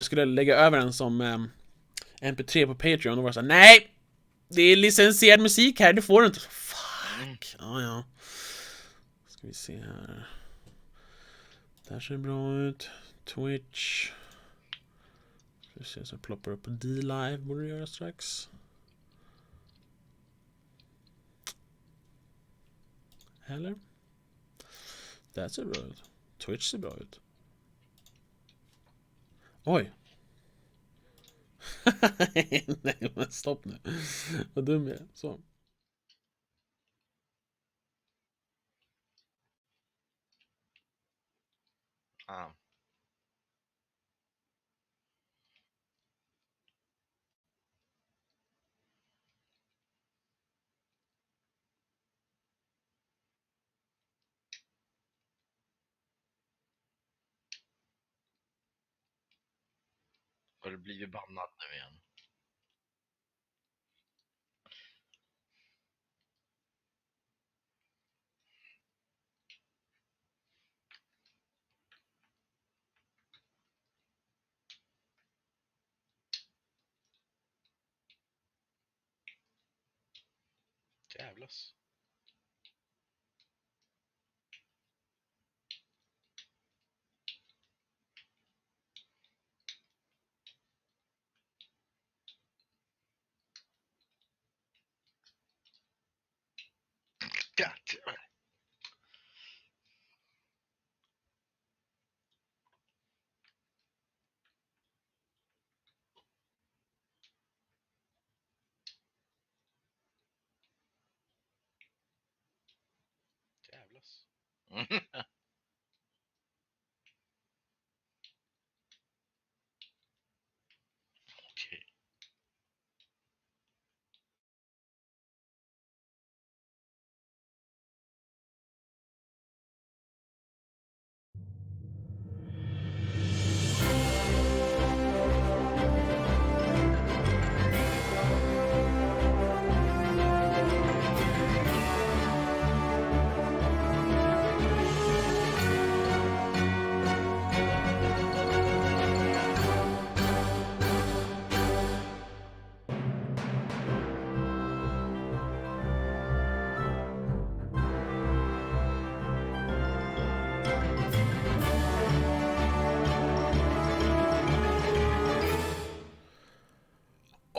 skulle lägga över den som MP3 på Patreon och var så här, nej! Det är licensierad musik här, det får du inte. Fuck. Ja. Ska vi se här. Det här ser bra ut. Twitch. Ska vi se så ploppar upp på D-Live, borde det göra strax. Eller? Det ser bra ut. Twitch ser bra ut. Oj. Nej, men stopp nu. Vad dum jag är. Så. Ah. Har du blivit bannad nu igen? Jävlas. God. Jävlas. Okej.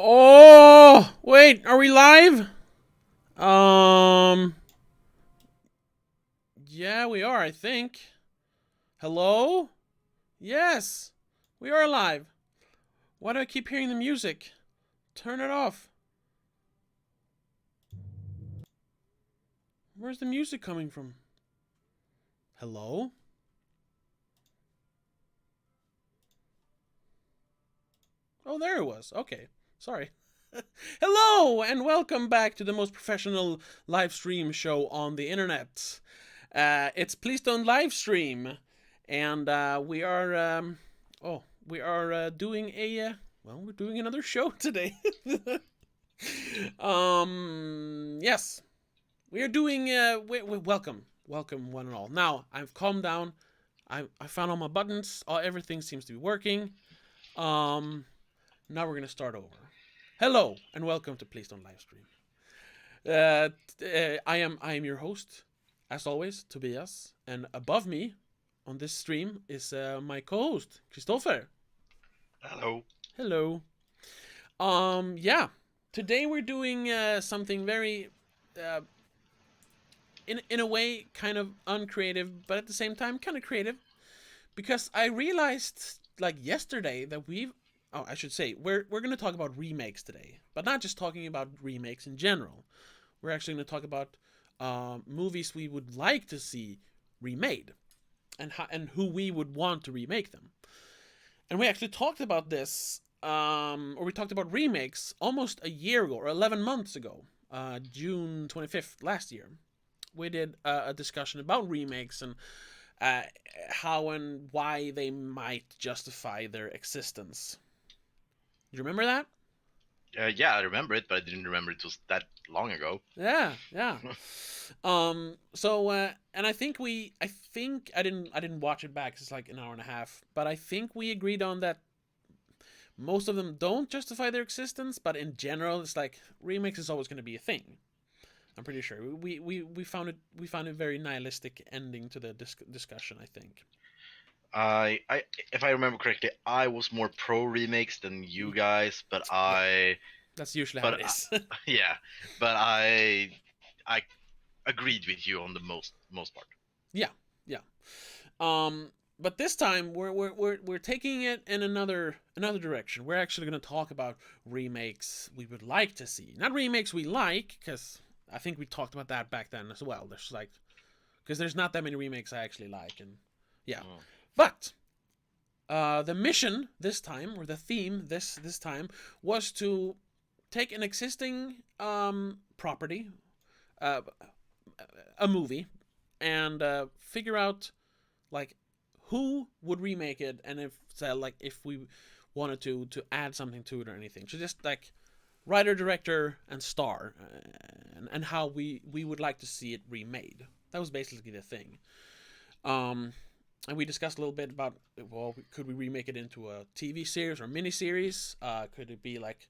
Oh, wait, are we live? Yeah, we are, I think. Hello? Yes, we are live. Why do I keep hearing the music? Turn it off. Where's the music coming from? Hello? Oh, there it was. Okay, sorry. Hello, and welcome back to the most professional live stream show on the internet. It's Please Don't Livestream, and we are doing a we're doing another show today. Yes, we are doing. Welcome one and all. Now I've calmed down. I found all my buttons. Everything seems to be working. Now we're gonna start over. Hello and welcome to Please Don't Livestream. I am your host, as always, Tobias, and above me on this stream is my co-host, Christopher. Hello. Hello. Yeah. Today we're doing something very, in a way, kind of uncreative, but at the same time, kind of creative, because I realized like yesterday that I should say we're going to talk about remakes today, but not just talking about remakes in general. We're actually going to talk about movies we would like to see remade, and who we would want to remake them. And we actually talked about this, or we talked about remakes almost a year ago, or 11 months ago, June 25th last year. We did a discussion about remakes and how and why they might justify their existence. You remember that? Yeah, I remember it, but I didn't remember it was that long ago. Yeah. So and I think I didn't watch it back. It's like an hour and a half, but I think we agreed on that Most of them don't justify their existence, but in general, it's like remakes is always going to be a thing. I'm pretty sure we found a very nihilistic ending to the discussion. I think. I, if I remember correctly, I was more pro remakes than you guys, Yeah, that's usually how but it is. yeah, but I agreed with you on the most part. Yeah, yeah. But this time we're taking it in another direction. We're actually going to talk about remakes we would like to see, not remakes we like, because I think we talked about that back then as well. There's like because there's not that many remakes I actually like, and yeah. Mm. But the mission this time, or the theme this time, was to take an existing property, uh, a movie, and figure out like who would remake it, and if like if we wanted to add something to it or anything. So just like writer, director, and star, and how we would like to see it remade. That was basically the thing. Um, and we discussed a little bit about, well, could we remake it into a TV series or miniseries? Could it be like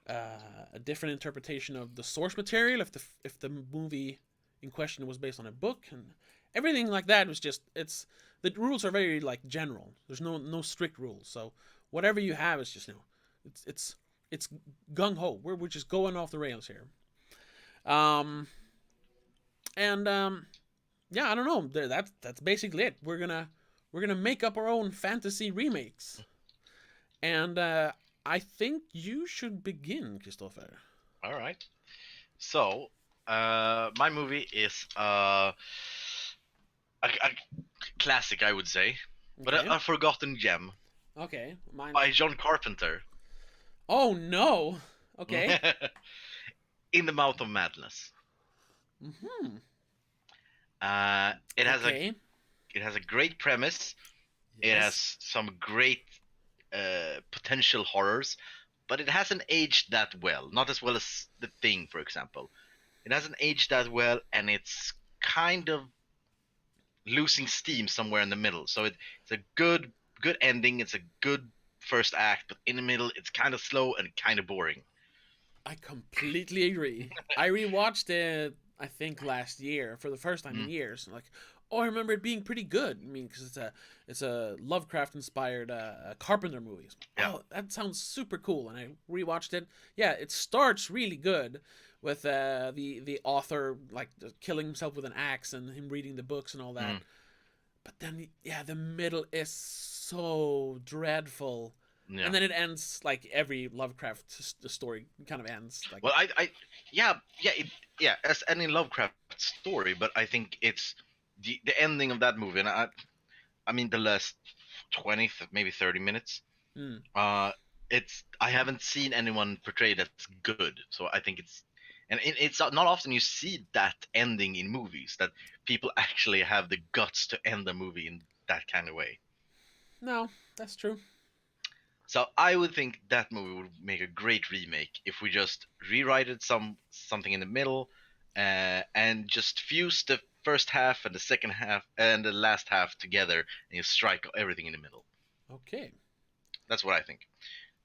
a different interpretation of the source material if the movie in question was based on a book, and everything like that was just it's the rules are very like general. There's no strict rules, so whatever you have is just it's gung ho. We're just going off the rails here. Um and yeah, I don't know. That's basically it. We're gonna make up our own fantasy remakes, and I think you should begin, Christopher. All right. So, my movie is a classic, I would say, but Okay. a forgotten gem Okay. Mine. by John Carpenter. Oh no. Okay. In the Mouth of Madness. Hmm. It has a Okay. great premise. It Yes. has some great potential horrors, but it hasn't aged that well. Not as well as The Thing, for example. It hasn't aged that well, and it's kind of losing steam somewhere in the middle. So it's a good ending. It's a good first act, but in the middle, it's kind of slow and kind of boring. I completely agree. I rewatched it, I think last year for the first time in Mm, years. Like, oh, I remember it being pretty good. I mean, because it's a Lovecraft inspired Carpenter movie. yeah, Oh, that sounds super cool. And I rewatched it. Yeah, it starts really good with the author like killing himself with an axe and him reading the books and all that. mm, But then, yeah, the middle is so dreadful, yeah. and then it ends like every Lovecraft story kind of ends. Like, Well, yeah, as any Lovecraft story, but I think it's the ending of that movie, and I mean the last 20, maybe 30 minutes. mm, Uh, it's I haven't seen anyone portray that's good, so I think it's not often you see that ending in movies that people actually have the guts to end a movie in that kind of way. no, that's true. So I would think that movie would make a great remake if we just rewrite something in the middle, and just fuse the first half and the second half and the last half together, and you strike everything in the middle. Okay, That's what I think.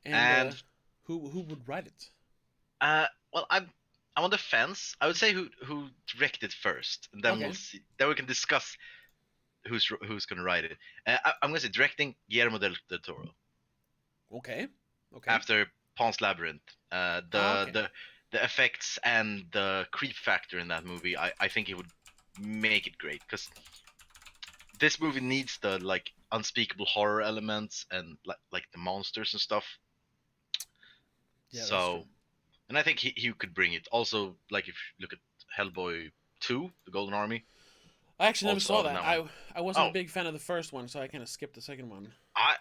and And who would write it? well, I'm on the fence. I would say who directed first, and then we'll Okay, see. Then we can discuss who's going to write it. I'm going to say directing Guillermo del Toro okay, okay. after Pan's Labyrinth. Ah, okay. The effects and the creep factor in that movie, I think it would make it great because this movie needs the like unspeakable horror elements and like the monsters and stuff. Yeah, that's true. So, and I think he could bring it. Also, like if you look at Hellboy 2, The Golden Army, I actually never also saw out in that. that one. I wasn't a Oh, big fan of the first one, so I kind of skipped the second one. I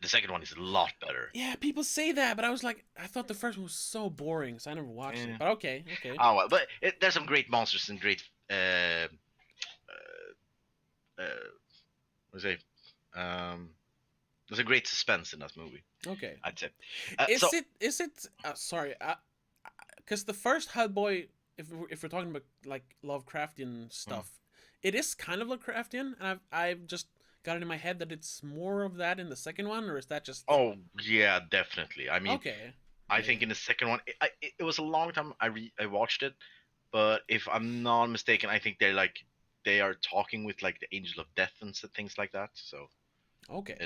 the second one is a lot better. Yeah, people say that, but I was like, I thought the first one was so boring, so I never watched it. Yeah. But okay, okay. Oh well, but there's some great monsters and great uh, what do I say? There's a great suspense in that movie, Okay. I'd say. So Is it sorry, because the first Hellboy, if we're talking about like Lovecraftian mm, stuff, it is kind of Lovecraftian, and I've just got it in my head that it's more of that in the second one, or is that just Oh yeah, definitely. I mean, okay? I Yeah. think in the second one, it was a long time I watched it, but if I'm not mistaken, I think they are talking with like the angel of death and things like that. So Okay.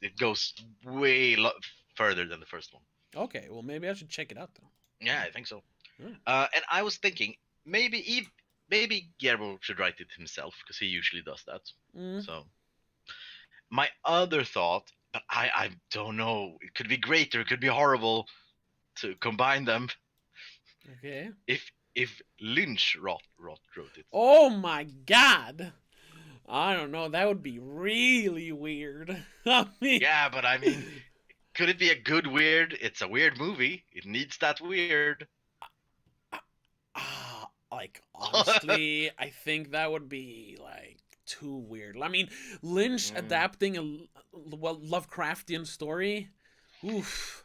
it goes way further than the first one. Okay. Well, maybe I should check it out though. Yeah, I think so. Oh. And I was thinking maybe Guillermo should write it himself because he usually does that. Mm, So my other thought, but I don't know. It could be great or it could be horrible to combine them. okay. If Lynch wrote it. Oh my god. I don't know. That would be really weird. I mean, Yeah, but I mean, could it be a good weird? It's a weird movie. It needs that weird. like honestly, I think that would be like too weird. I mean, Lynch Mm. adapting a Lovecraftian story. Oof.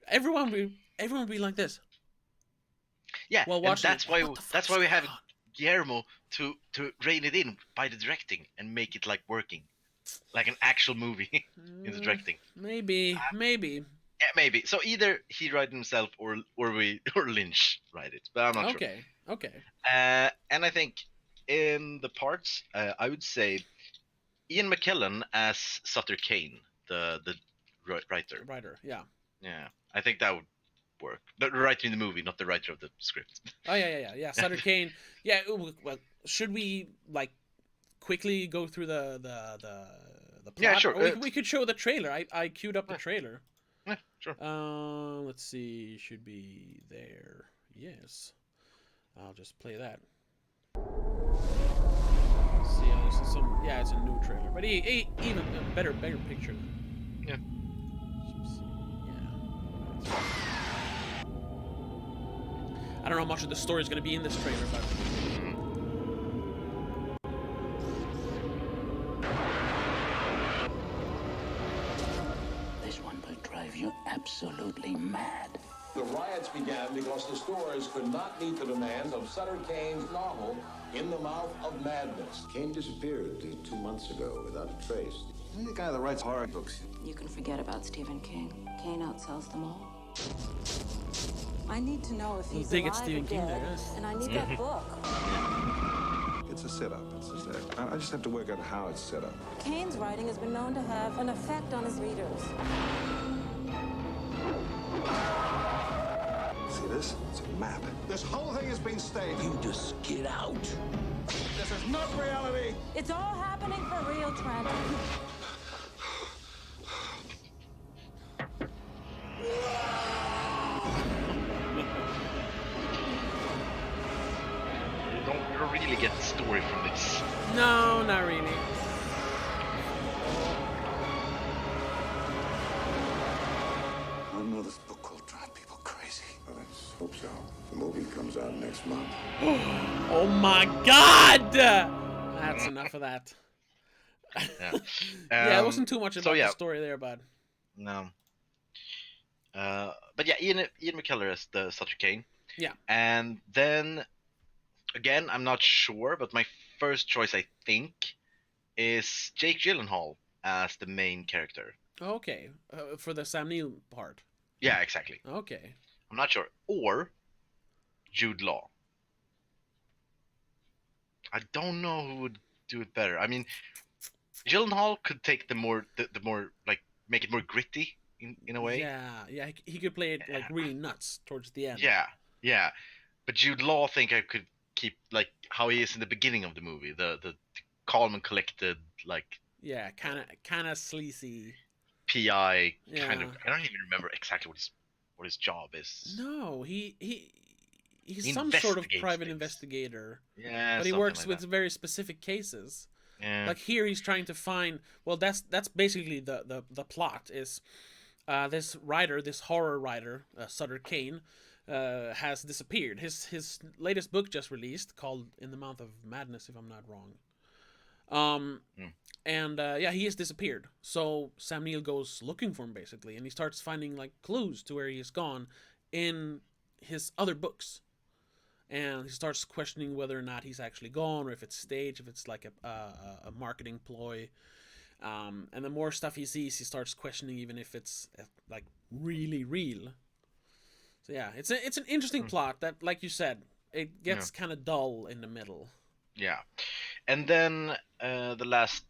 Everyone would be like this Yeah, while and watching it. What the fuck that's is why we going have on? Guillermo to rein it in by the directing and make it like working, like an actual movie in the Mm, directing. maybe. Yeah, maybe. So either he write it himself or we or Lynch write it, but I'm not sure. Okay. And I think in the parts, I would say Ian McKellen as Sutter Kane, the writer. Writer, yeah. Yeah, I think that would work. The writer in the movie, not the writer of the script. Oh yeah. Sutter Kane. Yeah. Well, should we like quickly go through the Yeah, plot, sure. or we could show the trailer? I queued up the Yeah, trailer. yeah, sure. Let's see. Should be there. Yes. I'll just play that. See, this is some. Yeah, it's a new trailer, but even a better picture. Yeah. Yeah. I don't know how much of the story is going to be in this trailer, but This one will drive you absolutely mad. The riots began because the stores could not meet the demands of Sutter Kane's novel, In the Mouth of Madness. Kane disappeared 2 months ago without a trace. He's the guy that writes horror books. You can forget about Stephen King. Kane outsells them all. I need to know if he's dig at alive Stephen or King dead, there, yes. and I need that book. It's a setup. I just have to work out how it's set up. Kane's writing has been known to have an effect on his readers. See this? It's a map. This whole thing has been staged. You just get out. This is not reality. It's all happening for real, Trent. You don't really get the story from this. no, not really. I don't know this book will drive people crazy. Well, let's hope so. The movie comes out next month. Oh my god! That's enough of that. Yeah. Yeah, it wasn't too much so about yeah, the story there, but no. But yeah, Ian McKellen as the Sutter Kane. yeah. And then again, I'm not sure, but my first choice I think is Jake Gyllenhaal as the main character. Okay, for the Sam Neill part. Yeah, exactly. Okay. I'm not sure. Or Jude Law. I don't know who would do it better. I mean, Gyllenhaal could take the more like make it more gritty in a way. Yeah. He could play it like really nuts towards the end. Yeah. But Jude Law, I think I could keep like how he is in the beginning of the movie, the calm and collected, like Yeah, kind of sleazy. PI Yeah. kind of. I don't even remember exactly what his job is. No, he's He some sort of investigates private things. investigator, Yeah, but he something works like with that. very specific cases. Yeah. Like here, he's trying to find. Well, that's basically the plot is. This writer, this horror writer, Sutter Kane, has disappeared. His latest book just released, called In the Mouth of Madness, if I'm not wrong. And yeah, he has disappeared. So Sam Neill goes looking for him basically, and he starts finding like clues to where he has gone in his other books. And he starts questioning whether or not he's actually gone, or if it's staged, if it's like a marketing ploy. And the more stuff he sees, he starts questioning even if it's like really real. So yeah, it's an interesting plot that, like you said, it gets kind of dull in the middle. Yeah, and then the last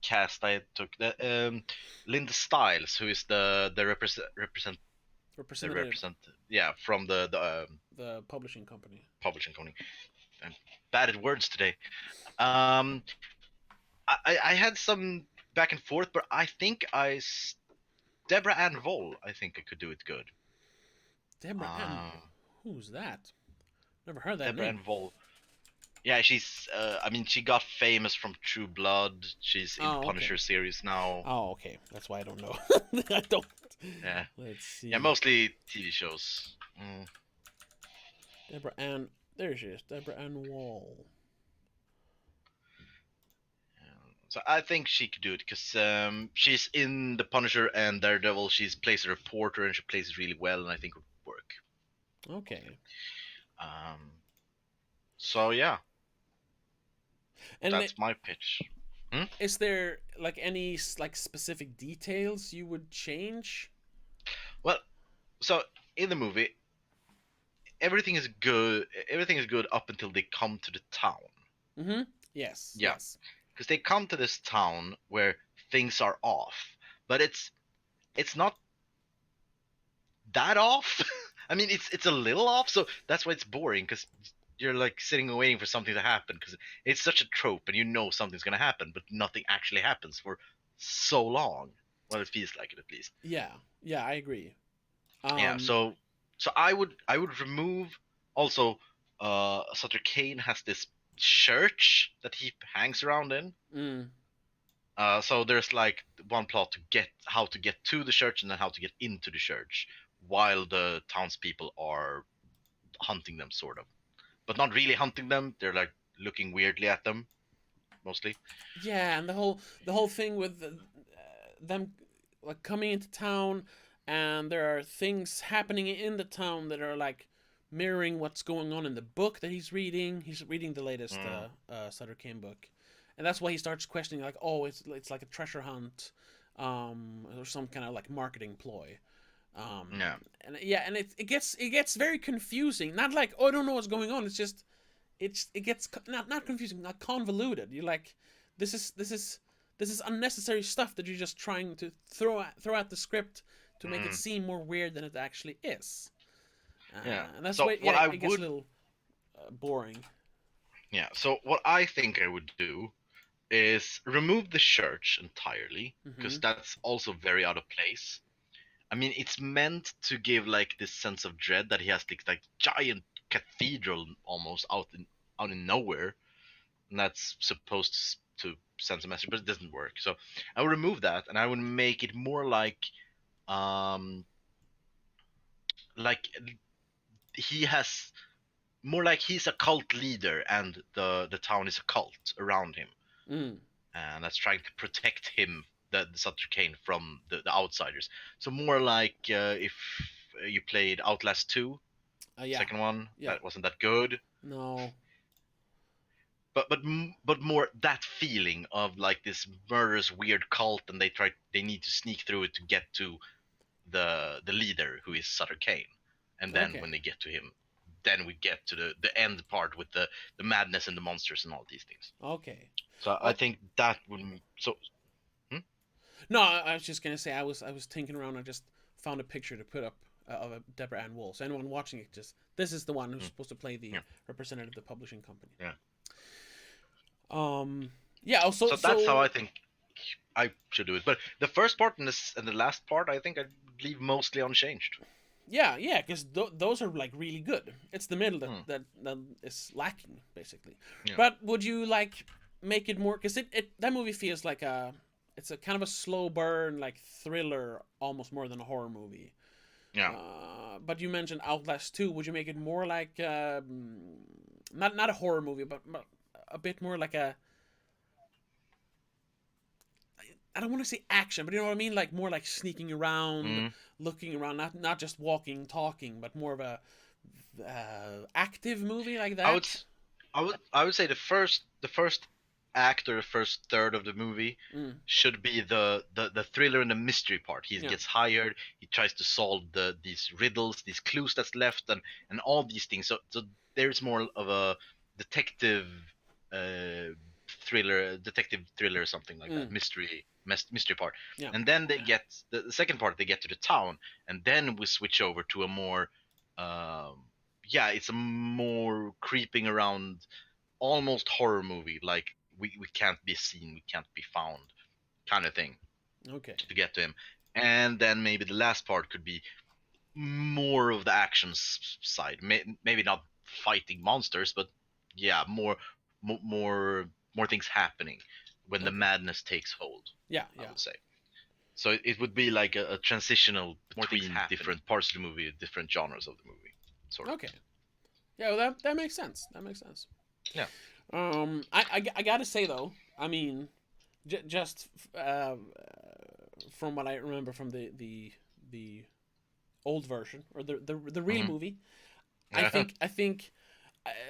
cast I took, Linda Stiles, who is the Representative, yeah, from the publishing company. publishing company. I'm bad at words today. I had some back and forth, but I think Deborah Ann Voll, I think I could do it good. Deborah Ann, who's that? Never heard that Deborah name. Ann Voll. Yeah, she's. I mean, she got famous from True Blood. She's in the Punisher series now. Oh, okay. That's why I don't know. I don't. Yeah. Let's see. Yeah, mostly TV shows. Deborah Ann. There she is. Deborah Ann Wall. So I think she could do it because she's in the Punisher and Daredevil. She plays a reporter and she plays it really well, and I think it would work. Okay. So yeah, and that's my pitch. Is there like any like specific details you would change? Well, so in the movie, everything is good. Everything is good up until they come to the town. Mm-hmm. Yes. Yeah. Yes. Because they come to this town where things are off, but it's not that off. I mean, it's a little off, so that's why it's boring. Because you're like sitting and waiting for something to happen. Because it's such a trope, and you know something's gonna happen, but nothing actually happens for so long. Well, it feels like it at least. Yeah. Yeah, I agree. Yeah. So I would remove also. Sutter Kane has this church that he hangs around in. So there's like one plot to get how to get to the church and then how to get into the church while the townspeople are hunting them, sort of, but not really hunting them. They're like looking weirdly at them, mostly. Yeah, and the whole thing with them like coming into town, and there are things happening in the town that are like mirroring what's going on in the book that he's reading. He's reading the latest Sutter Kane book, and that's why he starts questioning like, oh, it's like a treasure hunt, or some kind of like marketing ploy. And it gets very confusing. Not like, oh, I don't know what's going on. It's just it gets not confusing, not convoluted. You're like, this is unnecessary stuff that you're just trying to throw out the script to make it seem more weird than it actually is. And that's why it gets a little boring. Yeah. So what I think I would do is remove the church entirely, because that's also very out of place. I mean, it's meant to give like this sense of dread that he has this like giant cathedral almost out in nowhere, and that's supposed to send a message, but it doesn't work. So I would remove that, and I would make it more like he has more like he's a cult leader, and the town is a cult around him, and that's trying to protect him, the Sutter Kane, from the outsiders. So more like if you played Outlast 2, second one, that wasn't that good. No. But more that feeling of like this murderous weird cult, and they need to sneak through it to get to the leader, who is Sutter Kane, and then when they get to him, then we get to the end part with the madness and the monsters and all these things. Okay. So I think that would No, I was just gonna say I was thinking around. I just found a picture to put up of a Deborah Ann Woll. So anyone watching it, just this is the one who's supposed to play the representative of the publishing company. Yeah. Yeah. So that's how I think I should do it. But the first part and the last part, I think I'd leave mostly unchanged. Yeah, because those are like really good. It's the middle that is lacking, basically. Yeah. But would you like make it more? Because that movie feels like it's a kind of a slow burn, like thriller, almost more than a horror movie. Yeah. But you mentioned Outlast 2. Would you make it more like not a horror movie, but a bit more like a, I don't want to say action, but you know what I mean? Like more like sneaking around, looking around, not just walking, talking, but more of a active movie like that. I would say the first act or the first third of the movie should be the thriller and the mystery part. He gets hired. He tries to solve these riddles, these clues that's left, and all these things. So there's more of a detective uh, detective thriller, or something like that, mystery part. Yeah. And then they get the second part. They get to the town, and then we switch over to a more, it's a more creeping around, almost horror movie, like we can't be seen, we can't be found, kind of thing, Okay. to get to him. And then maybe the last part could be more of the action side. Maybe not fighting monsters, but yeah, more things happening when the madness takes hold. Yeah. I would say. So it would be like a transitional between different parts of the movie, different genres of the movie, sort of. Okay. Yeah, well, that makes sense. That makes sense. Yeah. I gotta say though, I mean, just from what I remember from the old version or the real movie, I think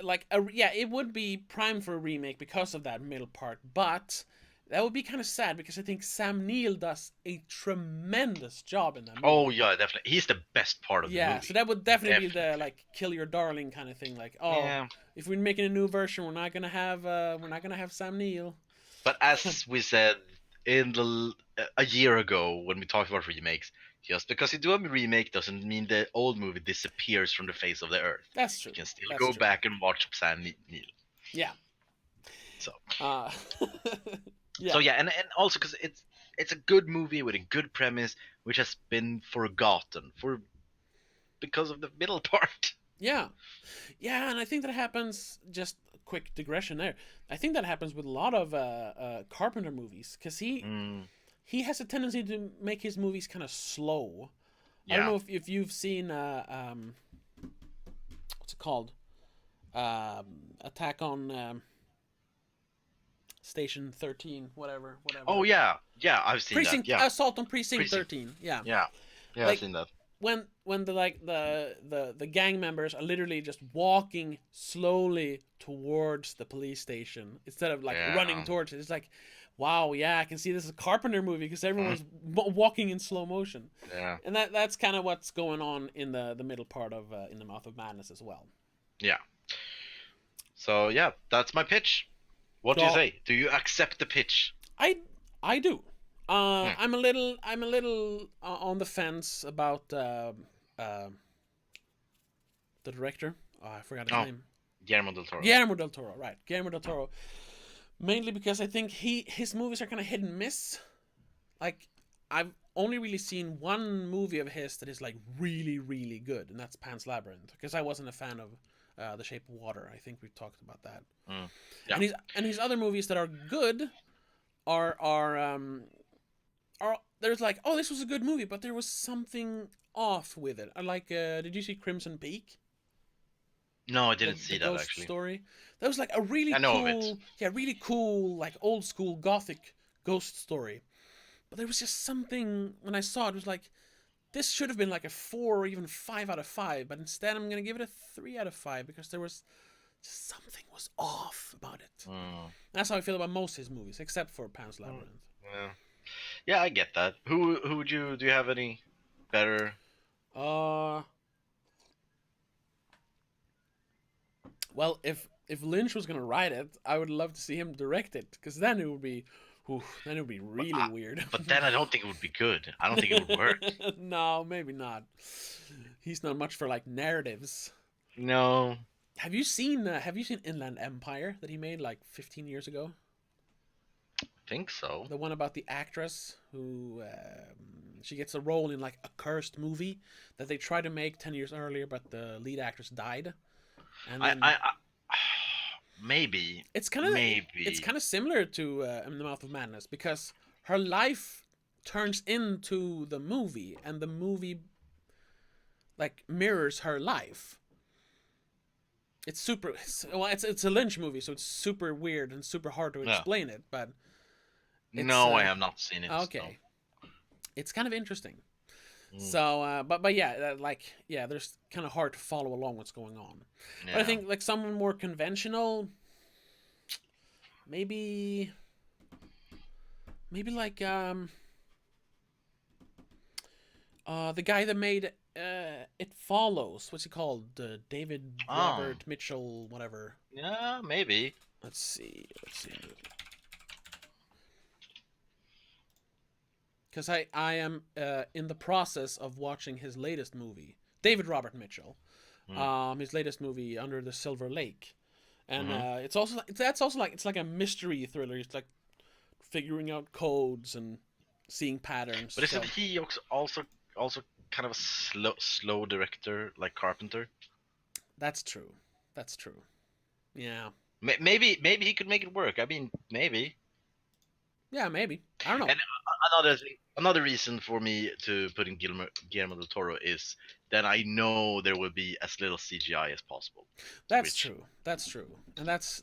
like it would be prime for a remake because of that middle part, but that would be kind of sad because I think Sam Neill does a tremendous job in that movie. Oh yeah, definitely. He's the best part of the movie. Yeah, so that would definitely be the like kill your darling kind of thing. Like, if we're making a new version, we're not gonna have Sam Neill. But as we said a year ago when we talked about remakes, just because you do a remake doesn't mean the old movie disappears from the face of the earth. That's true. You can still go back and watch Sam Neill. Yeah. So. Yeah. So yeah, and also because it's a good movie with a good premise, which has been forgotten because of the middle part. Yeah, and I think that happens. Just a quick digression there. I think that happens with a lot of Carpenter movies because he has a tendency to make his movies kind of slow. Yeah. I don't know if you've seen what's it called? Attack on Station 13, whatever. Oh yeah, I've seen Precinct, that. Yeah, Assault on Precinct 13. Yeah, like, I've seen that. When the gang members are literally just walking slowly towards the police station instead of like running towards it. It's like, wow, I can see this is a Carpenter movie because everyone's walking in slow motion. Yeah, and that's kind of what's going on in the middle part of In the Mouth of Madness as well. Yeah. So yeah, that's my pitch. What do you say? Do you accept the pitch? I do. I'm a little on the fence about the director. I forgot his name. Guillermo del Toro. Right. Guillermo del Toro. Mainly because I think his movies are kind of hit and miss. Like, I've only really seen one movie of his that is like really, really good, and that's Pan's Labyrinth. Because I wasn't a fan of The Shape of Water. I think we've talked about that. Yeah. And his other movies that are good are there's like, oh, this was a good movie, but there was something off with it. I like, did you see Crimson Peak? No, I didn't see that ghost actually. Story. That was like a really really cool, like old school gothic ghost story. But there was just something when I saw it was like, this should have been like a 4 or even 5 out of 5, but instead I'm gonna give it a 3 out of 5 because there was something was off about it. That's how I feel about most of his movies, except for Pan's Labyrinth. Yeah, I get that. Who would you? Do you have any better? Well, if Lynch was gonna write it, I would love to see him direct it, because then it would be really weird. But then I don't think it would be good. I don't think it would work. No, maybe not. He's not much for like narratives. No. Have you seen Inland Empire that he made like 15 years ago? I think so. The one about the actress who she gets a role in like a cursed movie that they tried to make 10 years earlier, but the lead actress died. And then, maybe it's kind of similar to In the Mouth of Madness, because her life turns into the movie, and the movie like mirrors her life. It's a Lynch movie, so it's super weird and super hard to explain it, but no, I have not seen it. Okay. So. It's kind of interesting. So, but yeah, there's kind of hard to follow along what's going on. Yeah. But I think like someone more conventional, maybe like the guy that made It Follows. What's he called? David Oh, Robert Mitchell, whatever. yeah, maybe. Let's see. Because I am in the process of watching his latest movie, David Robert Mitchell. His latest movie, Under the Silver Lake, and it's also it's like a mystery thriller. It's like figuring out codes and seeing patterns. But isn't he also kind of a slow director like Carpenter? That's true. That's true. Yeah. Maybe he could make it work. I mean, maybe. Yeah, maybe. I don't know. And another reason for me to put in Guillermo del Toro is that I know there will be as little CGI as possible. That's true. That's true. And that's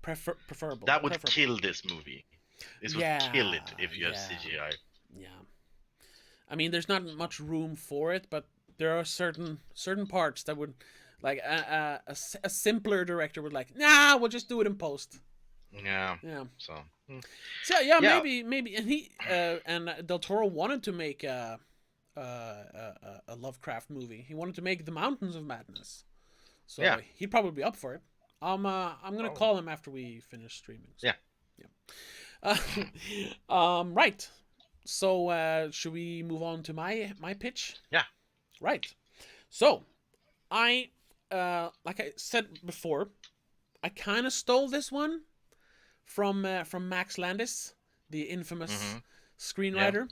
preferable. That would kill this movie. This would kill it if you have CGI. Yeah. I mean, there's not much room for it, but there are certain parts that would, like, a simpler director would like, nah, we'll just do it in post. Yeah. Yeah. So yeah. Maybe, and he and Del Toro wanted to make a Lovecraft movie. He wanted to make The Mountains of Madness. So he'd probably be up for it. I'm gonna call him after we finish streaming. So, yeah. Right. So should we move on to my pitch? Yeah. Right. So I like I said before, I kind of stole this one from Max Landis, the infamous screenwriter.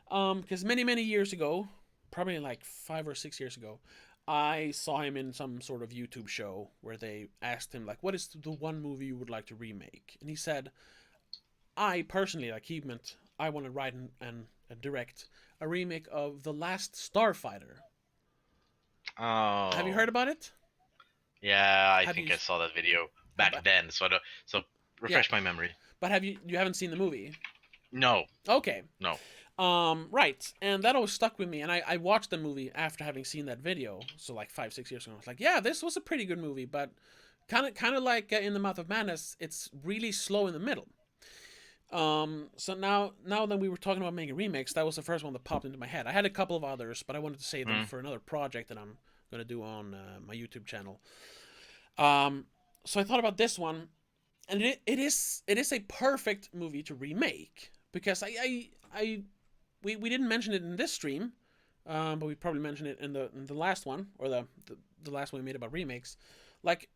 Because many years ago, probably like 5 or 6 years ago, I saw him in some sort of YouTube show where they asked him, like, what is the one movie you would like to remake? And he said, I personally, like, he meant I want to write and direct a remake of The Last Starfighter. Oh. Have you heard about it? Yeah, I think I saw that video back then. So refresh my memory. But you haven't seen the movie? No. Okay. No. Right, and that always stuck with me, and I watched the movie after having seen that video, so like 5-6 years ago. I was like, yeah, this was a pretty good movie, but kind of like In the Mouth of Madness, it's really slow in the middle. So now that we were talking about making remakes, that was the first one that popped into my head. I had a couple of others, but I wanted to save them for another project that I'm going to do on my YouTube channel. So I thought about this one, and it is a perfect movie to remake, because we didn't mention it in this stream, but we probably mentioned it in the last one, or the last one we made about remakes. Like,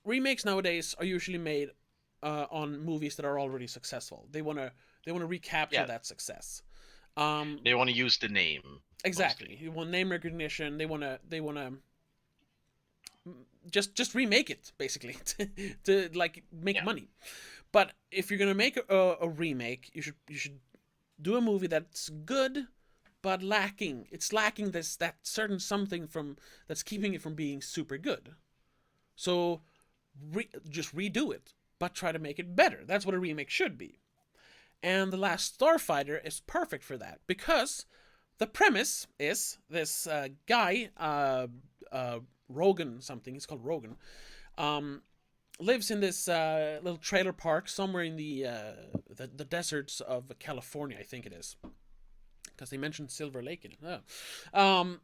remakes nowadays are usually made on movies that are already successful. They wanna recapture that success. They want to use the name. Exactly. Mostly. You want name recognition. They wanna just remake it, basically, to like make money. But if you're gonna make a remake, you should do a movie that's good, but lacking. It's lacking that certain something that's keeping it from being super good. So just redo it, but try to make it better. That's what a remake should be. And The Last Starfighter is perfect for that, because the premise is this guy, Rogan something, he's called Rogan, lives in this little trailer park somewhere in the deserts of California, I think it is, because they mentioned Silver Lake in it. Oh.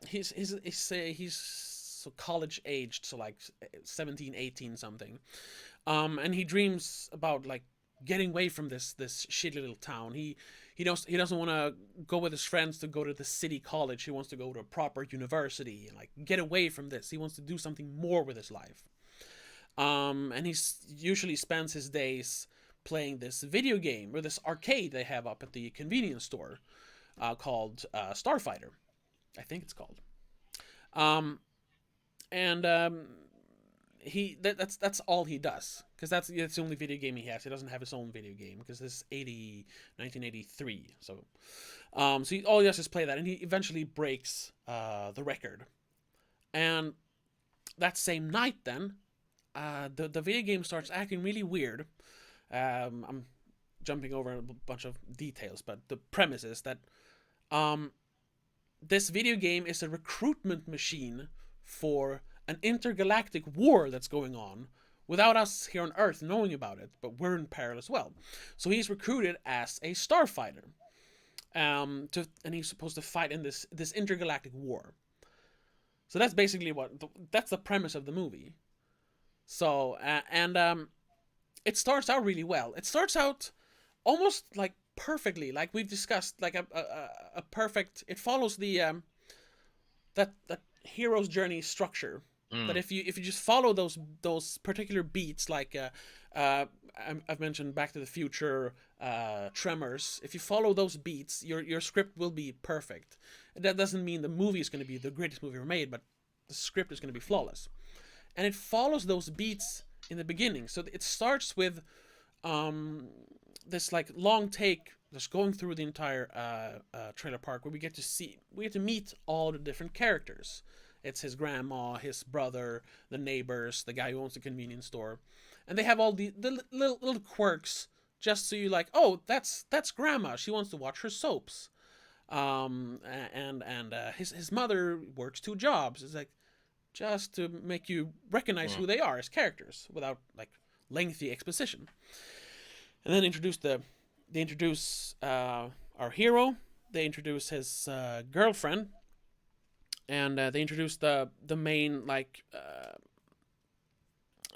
He's so college aged, so like 17, 18 something, and he dreams about like getting away from this shitty little town. He doesn't want to go with his friends to go to the city college. He wants to go to a proper university and like get away from this. He wants to do something more with his life. And he usually spends his days playing this video game, or this arcade they have up at the convenience store, called Starfighter, I think it's called. That's all he does, because that's the only video game he has. He doesn't have his own video game, because this is 1983. So all he does is play that, and he eventually breaks the record. And that same night, then the video game starts acting really weird. I'm jumping over a bunch of details, but the premise is that this video game is a recruitment machine for an intergalactic war that's going on without us here on Earth knowing about it, but we're in peril as well. So he's recruited as a starfighter, and he's supposed to fight in this intergalactic war. So that's basically that's the premise of the movie. So it starts out really well. It starts out almost like perfectly, like we've discussed, like a perfect. It follows the that hero's journey structure. But if you just follow those particular beats, like I've mentioned Back to the Future, Tremors. If you follow those beats, your script will be perfect. That doesn't mean the movie is going to be the greatest movie ever made, but the script is going to be flawless. And it follows those beats in the beginning. So it starts with this like long take, just going through the entire trailer park, where we get to meet all the different characters. It's his grandma, his brother, the neighbors, the guy who owns the convenience store, and they have all the little quirks, just so you like, oh, that's grandma. She wants to watch her soaps, and his mother works 2 jobs. It's like just to make you recognize who they are as characters without like lengthy exposition. And then they introduce our hero. They introduce his girlfriend. And they introduced the main, like,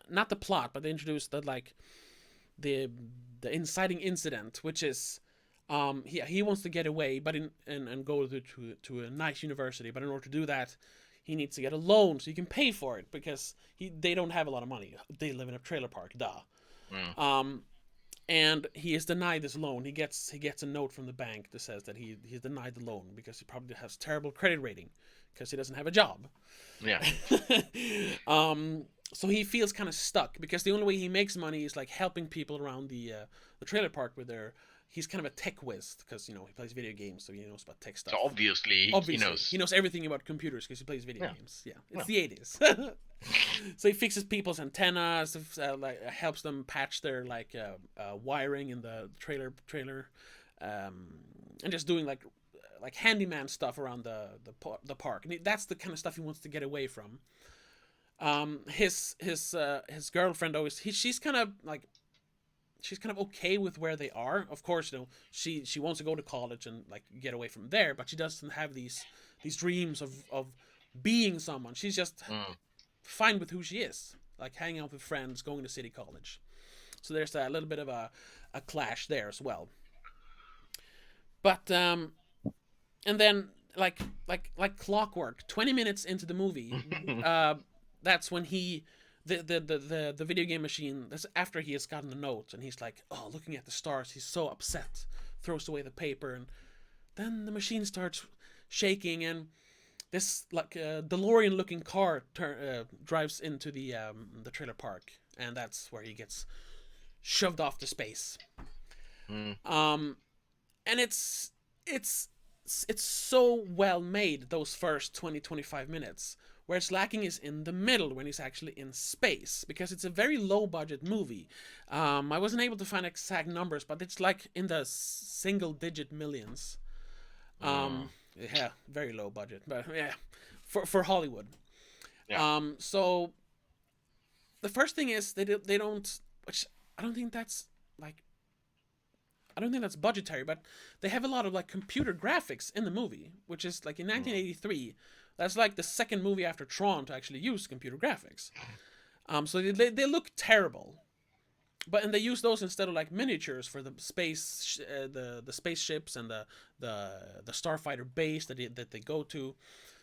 not the plot, but they introduced the inciting incident, which is he wants to get away, but and go to a nice university. But in order to do that, he needs to get a loan so he can pay for it, because they don't have a lot of money. They live in a trailer park, and he is denied this loan. He gets a note from the bank that says that he's denied the loan because he probably has terrible credit rating, because he doesn't have a job. Yeah. So he feels kind of stuck, because the only way he makes money is like helping people around the trailer park with their. He's kind of a tech whiz, because he plays video games, so he knows about tech stuff. So obviously he knows everything about computers because he plays video games. Yeah, it's the 80s. So he fixes people's antennas, helps them patch their wiring in the trailer, and just doing like handyman stuff around the park. And that's the kind of stuff he wants to get away from. His girlfriend always she's kind of okay with where they are. Of course, she wants to go to college and like get away from there, but she doesn't have these dreams of being someone. She's just fine with who she is, like hanging out with friends, going to city college. So there's a little bit of a clash there as well. But and then like clockwork, 20 minutes into the movie, that's when the video game machine, that's after he has gotten the note, and he's like, oh, looking at the stars, he's so upset, throws away the paper, and then the machine starts shaking, and this DeLorean looking car drives into the trailer park, and that's where he gets shoved off to space. And it's so well made, those first 20-25 minutes. Where it's lacking is in the middle, when he's actually in space, because it's a very low budget movie. I wasn't able to find exact numbers, but it's like in the single digit millions. Yeah, very low budget, but yeah, for Hollywood. Yeah. So the first thing is they don't, which I don't think that's budgetary, but they have a lot of like computer graphics in the movie, which is like in 1983. That's like the second movie after Tron to actually use computer graphics. So they look terrible, and they use those instead of like miniatures for the space, the spaceships and the starfighter base that they go to.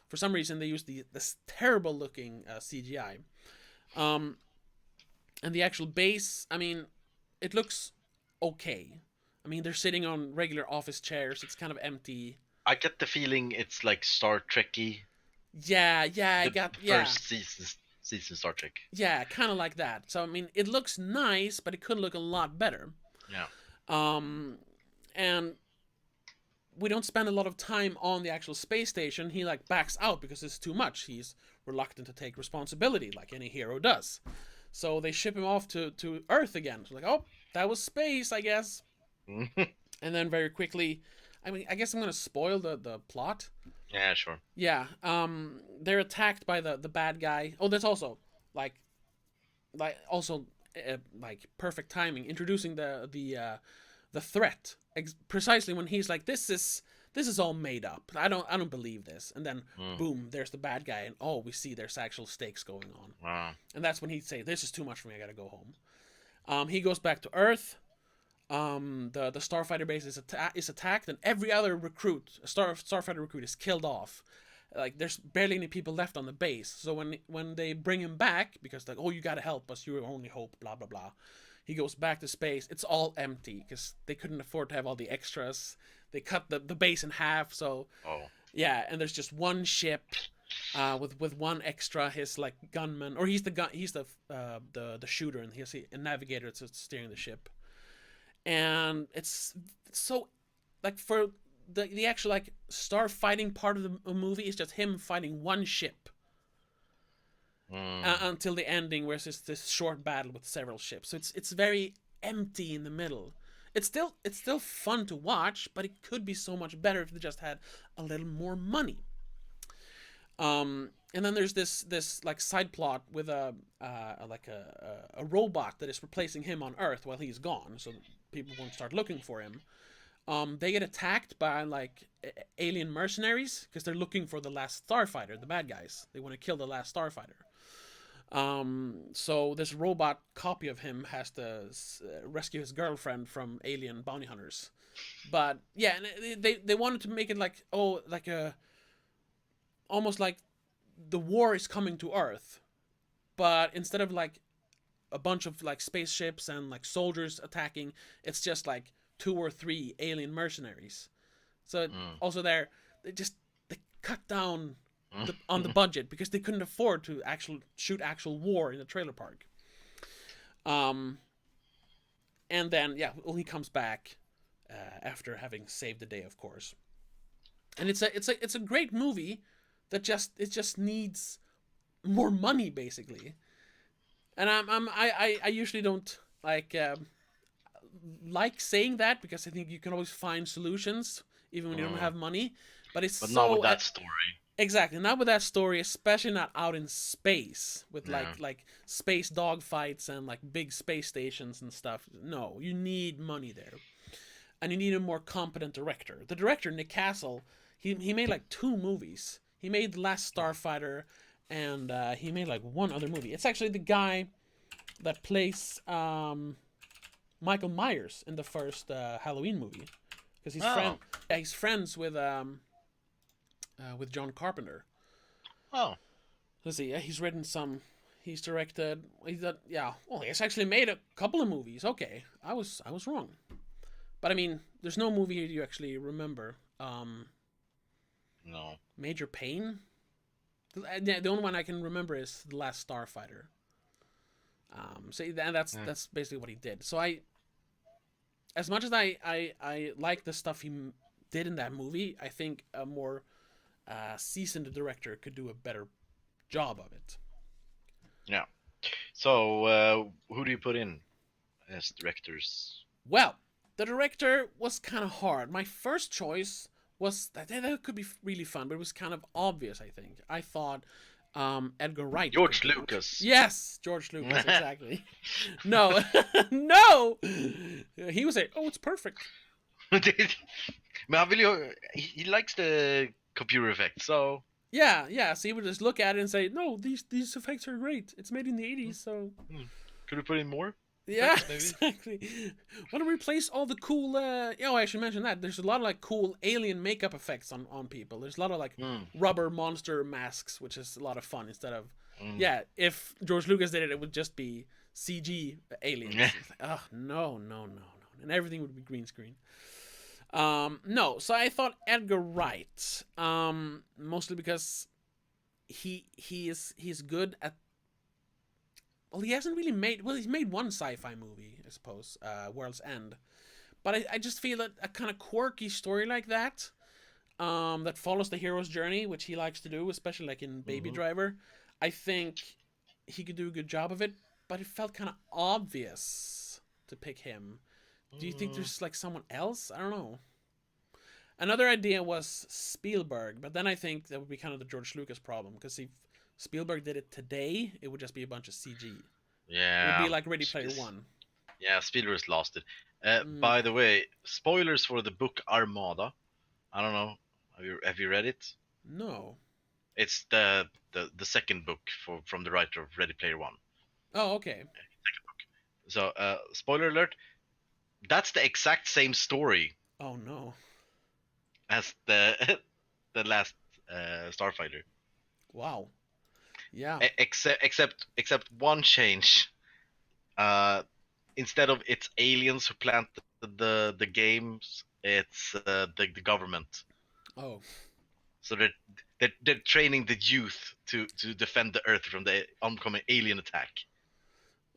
For some reason, they use this terrible looking CGI, and the actual base. I mean, it looks okay. I mean, they're sitting on regular office chairs. It's kind of empty. I get the feeling it's like Star Trek-y. Yeah, First season Star Trek. Yeah, kind of like that. So I mean, it looks nice, but it could look a lot better. Yeah. And we don't spend a lot of time on the actual space station. He like backs out because it's too much. He's reluctant to take responsibility, like any hero does. So they ship him off to Earth again. So like, oh, that was space, I guess. And then very quickly, I mean, I guess I'm gonna spoil the plot. Yeah, sure. Yeah, they're attacked by the bad guy. Oh, there's also like like also like perfect timing, introducing the threat precisely when he's like, this is all made up. I don't believe this. And then boom, there's the bad guy, and oh, we see there's actual stakes going on. Wow. And that's when he'd say, this is too much for me. I gotta go home. He goes back to Earth. The starfighter base is attacked, and every other recruit, starfighter recruit, is killed off. Like there's barely any people left on the base. So when they bring him back, because like, oh, you gotta help us, you're our only hope, blah blah blah. He goes back to space. It's all empty because they couldn't afford to have all the extras. They cut the base in half. So yeah, and there's just one ship with one extra. His like gunman, or he's the shooter, and he's a navigator that's steering the ship. And it's so like for the actual like star fighting part of the movie is just him fighting one ship until the ending, where it's this short battle with several ships. So it's very empty in the middle. It's still fun to watch, but it could be so much better if they just had a little more money. And then there's this like side plot with a robot that is replacing him on Earth while he's gone, so people won't start looking for him. They get attacked by like alien mercenaries because they're looking for the last starfighter, the bad guys. They want to kill the last starfighter. So this robot copy of him has to rescue his girlfriend from alien bounty hunters. But yeah, and they wanted to make it like almost like the war is coming to Earth, but instead of like a bunch of like spaceships and like soldiers attacking, it's just like 2 or 3 alien mercenaries. So also they cut down on the budget because they couldn't afford to shoot actual war in a trailer park. And then he comes back after having saved the day, of course. And it's a great movie that just needs more money, basically. And I usually don't like saying that, because I think you can always find solutions even when you don't have money. But not with that story. Exactly, not with that story, especially not out in space with like space dogfights and like big space stations and stuff. No, you need money there, and you need a more competent director. The director, Nick Castle, he made like 2 movies. He made The Last Starfighter, and he made like 1 other movie. It's actually the guy that plays Michael Myers in the first Halloween movie, because he's friends with John Carpenter. Oh, Let's see. He's written some. He's directed. He's actually made a couple of movies. Okay, I was wrong, but I mean, there's no movie you actually remember. No. Major Pain. The only one I can remember is The Last Starfighter. That's basically what he did. So as much as I like the stuff he did in that movie, I think a more seasoned director could do a better job of it. Yeah. So who do you put in as directors? Well, the director was kind of hard. My first choice was that could be really fun, but it was kind of obvious, I think. I thought Edgar Wright. George Lucas. Yes, George Lucas, exactly. No, no! He was like, oh, it's perfect. Men he likes the computer effects, so... Yeah, so he would just look at it and say, no, these effects are great. It's made in the 80s, so... Could we put in more? Yeah, exactly. Want to replace all the cool... I should mention that. There's a lot of like cool alien makeup effects on people. There's a lot of like rubber monster masks, which is a lot of fun. Instead of... if George Lucas did it, it would just be CG aliens. Like, no. And everything would be green screen. No, so I thought Edgar Wright, mostly because he's good at... Well, he hasn't really made... Well, he's made 1 sci-fi movie, I suppose, World's End. But I just feel that a kind of quirky story like that, that follows the hero's journey, which he likes to do, especially like in Baby Driver, I think he could do a good job of it, but it felt kind of obvious to pick him. Do you think there's like someone else? I don't know. Another idea was Spielberg, but then I think that would be kind of the George Lucas problem, because if Spielberg did it today, it would just be a bunch of CG. It would Yeah. be like Ready Player One. Yeah, Spielberg's lost it. Mm. By the way, spoilers for the book Armada. I don't know. Have you read it? No. It's the second book from the writer of Ready Player One. Oh, okay. So, spoiler alert. That's the exact same story Oh no. as the the last Starfighter. Wow. Yeah. Except one change. Uh, Instead of it's aliens who plant the games, it's the government. Oh. So they're training the youth to defend the Earth from the oncoming alien attack.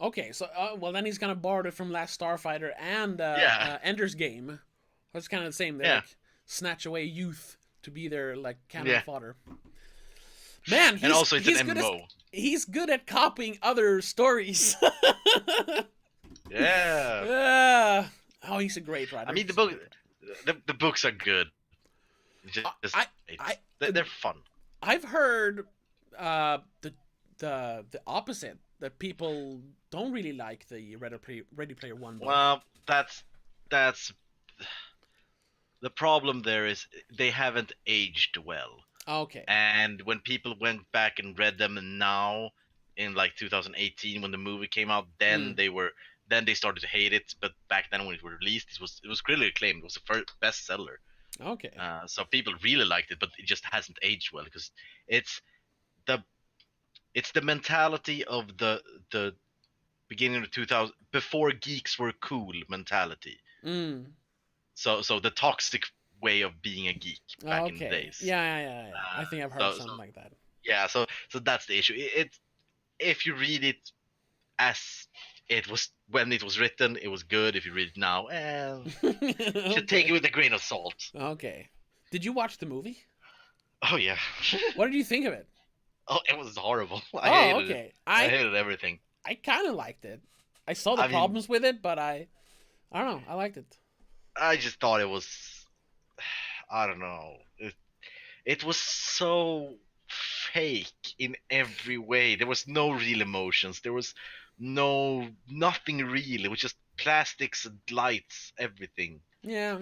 Okay. So, well, then he's kind of borrowed it from Last Starfighter and Yeah. Ender's Game. It's kind of the same. They Yeah. like snatch away youth to be their like cannon Yeah. fodder. Man, And also it's he's an good MMO. he's good at copying other stories. Yeah. Oh, he's a great writer. I mean He's a great writer. the books are good. Just, they're fun. I've heard the opposite, that people don't really like the Ready Player One book. Well, that's the problem. There is they haven't aged well. Okay. And when people went back and read them now in like 2018 when the movie came out, then they started to hate it. But back then when it was released, it was critically acclaimed. It was the first bestseller. Okay. So people really liked it, but it just hasn't aged well because it's the mentality of the beginning of 2000 before geeks were cool mentality. Mm. So the toxic way of being a geek back Okay. in the days. Yeah. I think I've heard something like that. Yeah, so that's the issue. If you read it as it was when it was written, it was good. If you read it now, you should take it with a grain of salt. Okay. Did you watch the movie? Oh yeah. What did you think of it? Oh, it was horrible. I Oh, hated okay. it. I hated everything. I kind of liked it. I saw the problems with it, but I don't know. I liked it. I just thought it was, I don't know. It was so fake in every way. There was no real emotions. There was nothing real. It was just plastics and lights, everything. Yeah.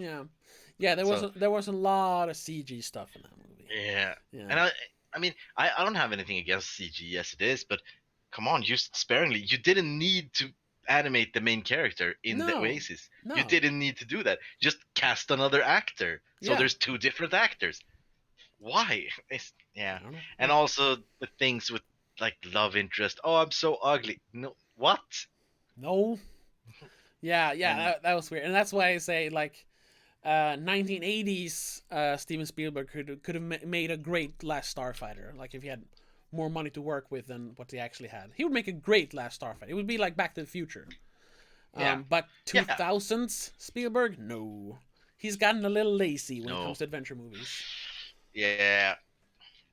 There was a lot of CG stuff in that movie. Yeah. Yeah. And I mean, I don't have anything against CG as it is, but come on, use it sparingly. You didn't need to animate the main character in the Oasis. No. You didn't need to do that. Just cast another actor. So Yeah. there's two different actors. Why? I don't know. And also the things with like love interest. Oh, I'm so ugly. No, what? No. Yeah, that was weird, and that's why I say like 1980s Steven Spielberg could have made a great Last Starfighter. Like if he had more money to work with than what he actually had, he would make a great Last Starfighter. It would be like Back to the Future. But 2000s Spielberg, no, he's gotten a little lazy when it comes to adventure movies. Yeah.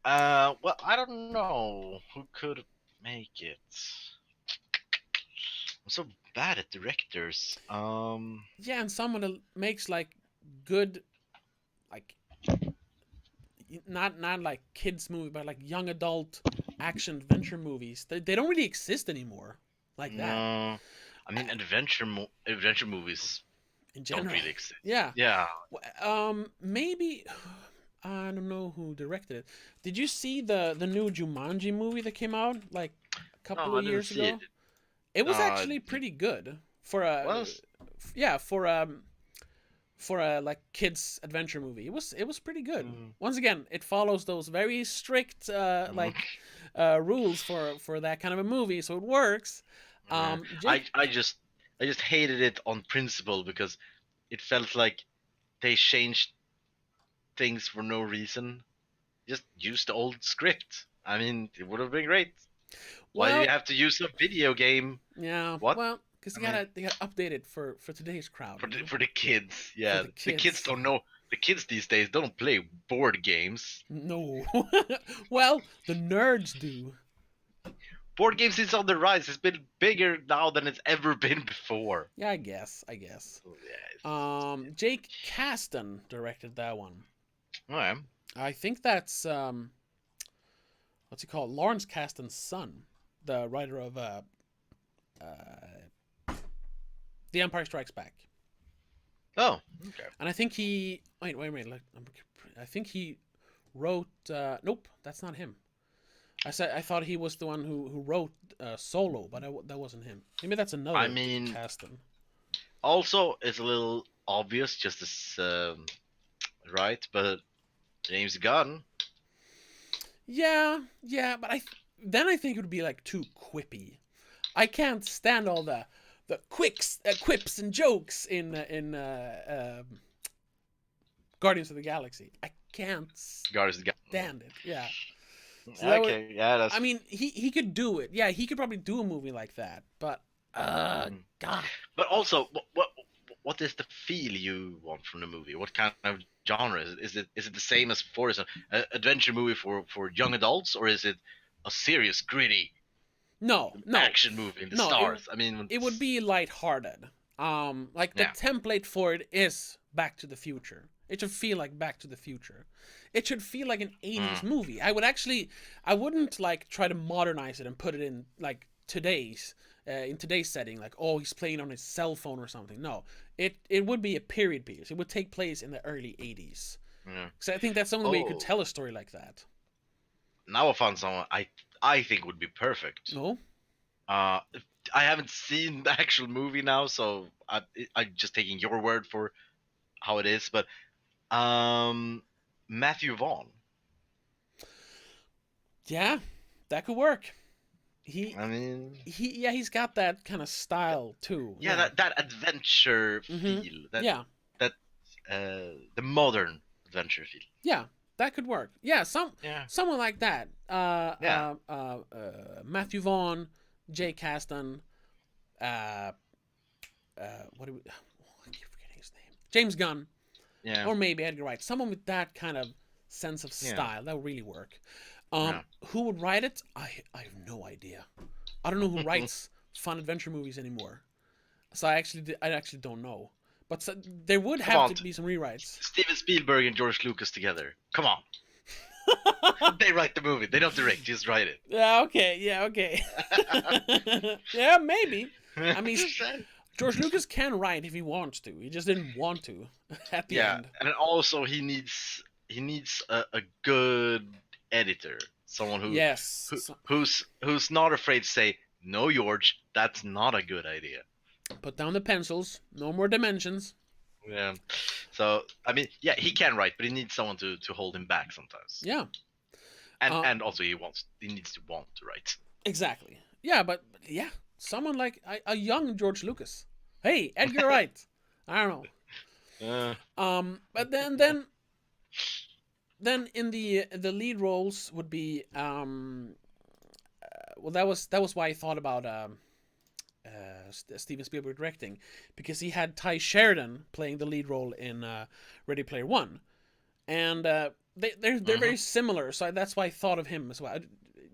Well, I don't know who could make it. I'm so bad at directors. Yeah, and someone that makes like good, like not like kids movie, but like young adult action adventure movies. They don't really exist anymore like that. No, I mean adventure movies In general, don't really exist. Yeah. Yeah. Maybe I don't know who directed it. Did you see the new Jumanji movie that came out like a couple of years ago? It was actually pretty good for a for a like kids adventure movie. It was pretty good. Once again, it follows those very strict rules for that kind of a movie, so it works. I just hated it on principle because it felt like they changed things for no reason. Just use the old script. I mean, it would have been great. Why do you have to use a video game? Yeah. What? Well, because they got updated for today's crowd. For the kids, yeah. The kids don't know. The kids these days don't play board games. No. Well, the nerds do. Board games is on the rise. It's been bigger now than it's ever been before. Yeah, I guess. Yeah, Jake Kasdan directed that one. Alright. I think that's what's he called? Lawrence Kasdan's son, the writer of The Empire Strikes Back. Oh, okay. And I think he wait. I think he wrote. Nope, that's not him. I thought he was the one who wrote Solo, but that wasn't him. Maybe that's another I mean, Caston. also it's a little obvious, just as right, but James Gunn. Yeah, but then I think it would be like too quippy. I can't stand all the quips and jokes in Guardians of the Galaxy. I can't Guardians of the stand it. Yeah. So Okay, yeah, that's. I mean, he could do it. Yeah, he could probably do a movie like that. But God. But also, what is the feel you want from the movie? What kind of genre is it? Is it the same as before? Is it an adventure movie for young adults, or is it a serious, gritty No. action movie in the stars? I mean, it would be lighthearted. Like the template for it is Back to the Future. It should feel like Back to the Future. It should feel like an 80s movie. I wouldn't like try to modernize it and put it in like today's setting, like, oh, he's playing on his cell phone or something. No, it would be a period piece. It would take place in the early 80s. So I think that's the only way you could tell a story like that. Now I found someone I think would be perfect. No? I haven't seen the actual movie now, so I'm just taking your word for how it is. But Matthew Vaughn. Yeah, that could work. He's got that kind of style too. Yeah, that adventure feel. The modern adventure feel. Yeah, that could work. Yeah, someone like that. Matthew Vaughn, Jay Caston, I keep forgetting his name. James Gunn. Yeah. Or maybe Edgar Wright. Someone with that kind of sense of style. That would really work. Who would write it? I have no idea. I don't know who writes fun adventure movies anymore. So I actually don't know. But there would have to be some rewrites. Steven Spielberg and George Lucas together. Come on. They write the movie. They don't direct. Just write it. Yeah, okay. Yeah, maybe. I mean, George Lucas can write if he wants to. He just didn't want to at the end. And also he needs a good editor, someone who's not afraid to say, no, George, that's not a good idea. Put down the pencils. No more dimensions. Yeah. So I mean, yeah, he can write, but he needs someone to hold him back sometimes. Yeah. And also he needs to want to write. Exactly. Yeah, but someone like a young George Lucas. Hey, Edgar Wright. I don't know. But then in the lead roles would be that was why I thought about Steven Spielberg directing, because he had Ty Sheridan playing the lead role in Ready Player One, and they're very similar, so that's why I thought of him as well.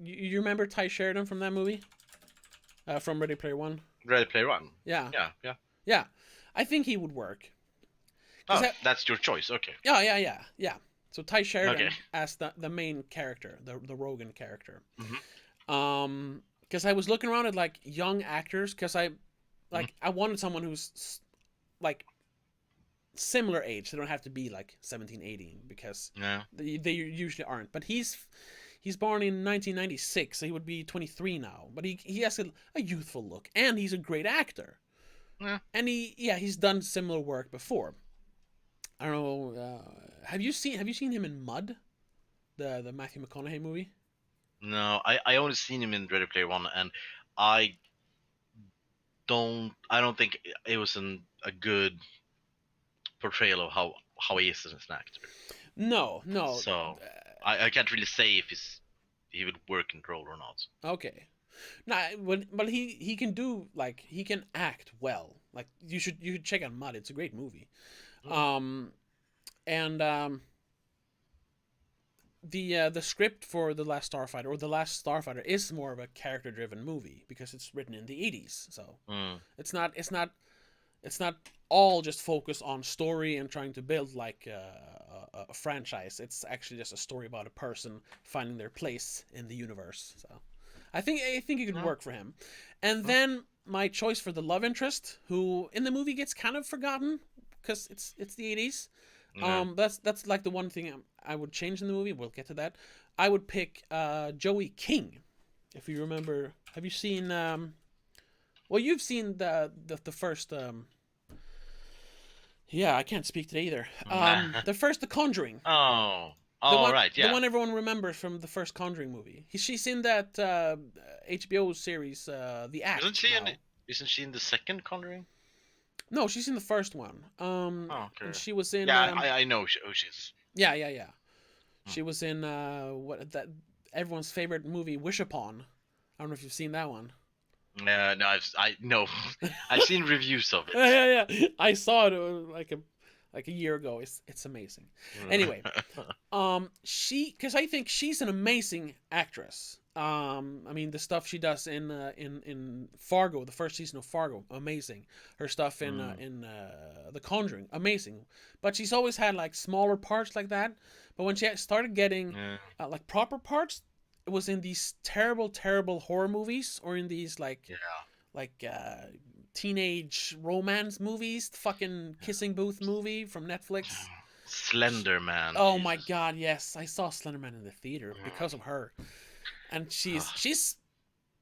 You remember Ty Sheridan from that movie? From Ready Player One? Ready Player One? Yeah. I think he would work. That's your choice, okay. Yeah. So Ty Sheridan as the main character, the Rogan character. Because I was looking around at like young actors, because I wanted someone who's like similar age. They don't have to be like 17, 18, because they usually aren't. But he's born in 1996, so he would be 23 now. But he has a youthful look, and he's a great actor. Yeah. And he's done similar work before. I don't know. Have you seen him in Mud, the Matthew McConaughey movie? No, I only seen him in Ready Player One, and I don't think it was a good portrayal of how he is as an actor. No. So I can't really say if he would work in the role or not. Okay. Nah, but he can do, like, he can act well. Like, you should check out Mud. It's a great movie. The script for The Last Starfighter is more of a character-driven movie, because it's written in the 80s. So it's not all just focused on story and trying to build like a franchise. It's actually just a story about a person finding their place in the universe. So I think it could work for him. And then my choice for the love interest, who in the movie gets kind of forgotten because it's the 80s. Yeah. That's like the one thing I would change in the movie. We'll get to that. I would pick Joey King. If you remember, have you seen? Well, you've seen the first. Yeah, I can't speak today either. The first, The Conjuring. Oh. The Oh, one, right, the yeah. one everyone remembers from the first Conjuring movie. She's in that HBO series, The Act. now. Isn't she in the second Conjuring? No, she's in the first one. Oh, okay. And she was in. Yeah, I know who she's. Yeah. She was in what that everyone's favorite movie, Wish Upon. I don't know if you've seen that one. No, no, I've seen reviews of it. Yeah. I saw it like a year ago. It's amazing. Anyway, because I think she's an amazing actress. I mean, the stuff she does in Fargo, the first season of Fargo, amazing. Her stuff in The Conjuring, amazing. But she's always had like smaller parts like that. But when she started getting like proper parts, it was in these terrible horror movies or in these like teenage romance movies, the fucking Kissing Booth movie from Netflix. Slender Man. Oh Jesus. my god, yes, I saw Slender Man in the theater because of her, and she's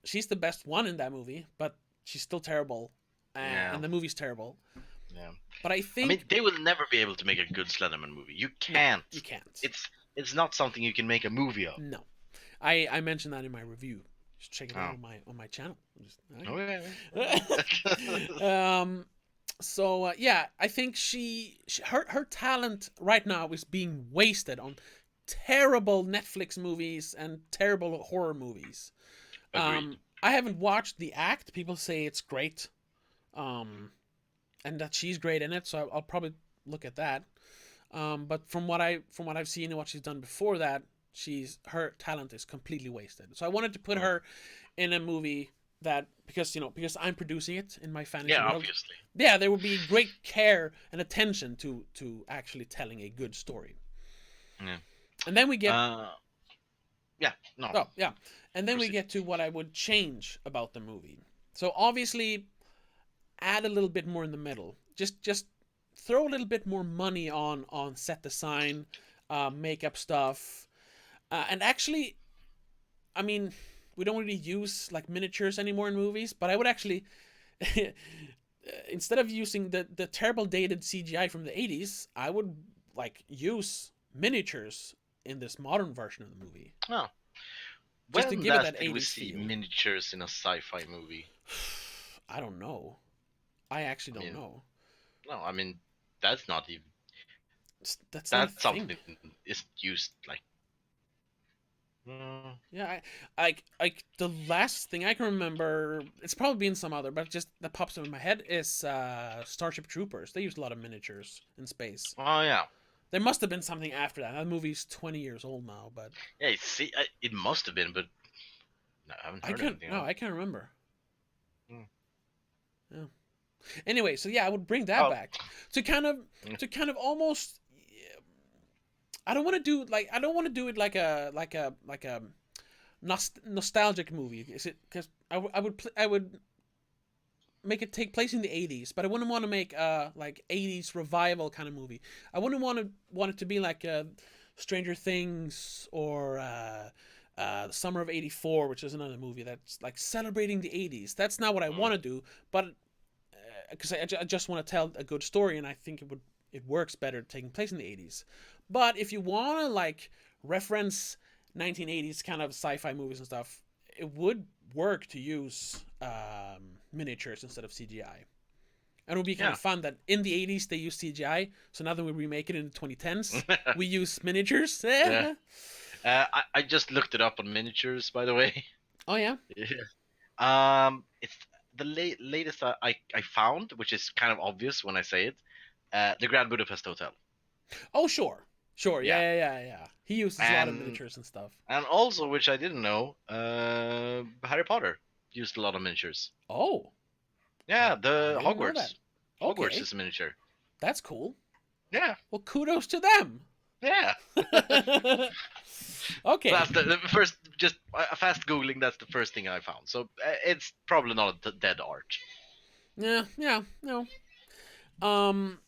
the best one in that movie, but she's still terrible, and the movie's terrible. Yeah. But I think they will never be able to make a good Slenderman movie. You can't. you can't. It's not something you can make a movie of. No, I mentioned that in my review. Just check it out on my channel. So yeah, I think her talent right now is being wasted on terrible Netflix movies and terrible horror movies. Agreed. I haven't watched The Act. People say it's great, and that she's great in it. So I'll probably look at that. But from what I've seen and what she's done before that, her talent is completely wasted. So I wanted to put her in a movie that because I'm producing it in my fantasy world. Obviously. Yeah, there would be great care and attention to actually telling a good story. Yeah. And then we get yeah, no. Oh, yeah. And then we get to what I would change about the movie. So obviously add a little bit more in the middle. Just throw a little bit more money on set design, makeup stuff. And actually, I mean, we don't really use like miniatures anymore in movies, but I would actually, instead of using the terrible dated CGI from the 80s, I would like use miniatures in this modern version of the movie. Oh. Just When to give it that did we 80s see feel. miniatures in a sci-fi movie? I don't know. I actually don't know. No, I mean that's not even. That's not a thing. something is used like. Yeah, I the last thing I can remember, it's probably been some other, but just that pops up in my head is Starship Troopers. They used a lot of miniatures in space. Oh yeah. There must have been something after that. That movie's 20 years old now, but Yeah, see, it must have been, but no, I haven't heard anything. I can't remember. Hmm. Yeah. Anyway, so yeah, I would bring that back to kind of almost. I don't want to do it like a nostalgic movie. Is it because I would make it take place in the 80s, but I wouldn't want to make like 80s revival kind of movie. I wouldn't want it to be like Stranger Things or The Summer of '84, which is another movie that's like celebrating the 80s. That's not what I want to do, but because I just want to tell a good story, and I think it works better taking place in the 80s. But if you want to like reference 1980s kind of sci-fi movies and stuff, it would work to use miniatures instead of CGI. And it would be kind of fun that in the 80s they used CGI, so now that we remake it in the 2010s, we use miniatures. Yeah. I just looked it up on miniatures, by the way. Oh yeah. Yeah. It's the latest I found, which is kind of obvious when I say it. The Grand Budapest Hotel. Oh sure. Yeah. He uses a lot of miniatures and stuff. And also, which I didn't know, Harry Potter used a lot of miniatures. Oh. Yeah, the didn't know Hogwarts. that. Hogwarts Okay. is a miniature. That's cool. Yeah. Well, kudos to them. Yeah. Okay. That's the just a fast googling, that's the first thing I found. So it's probably not a dead art. Yeah, no. Um,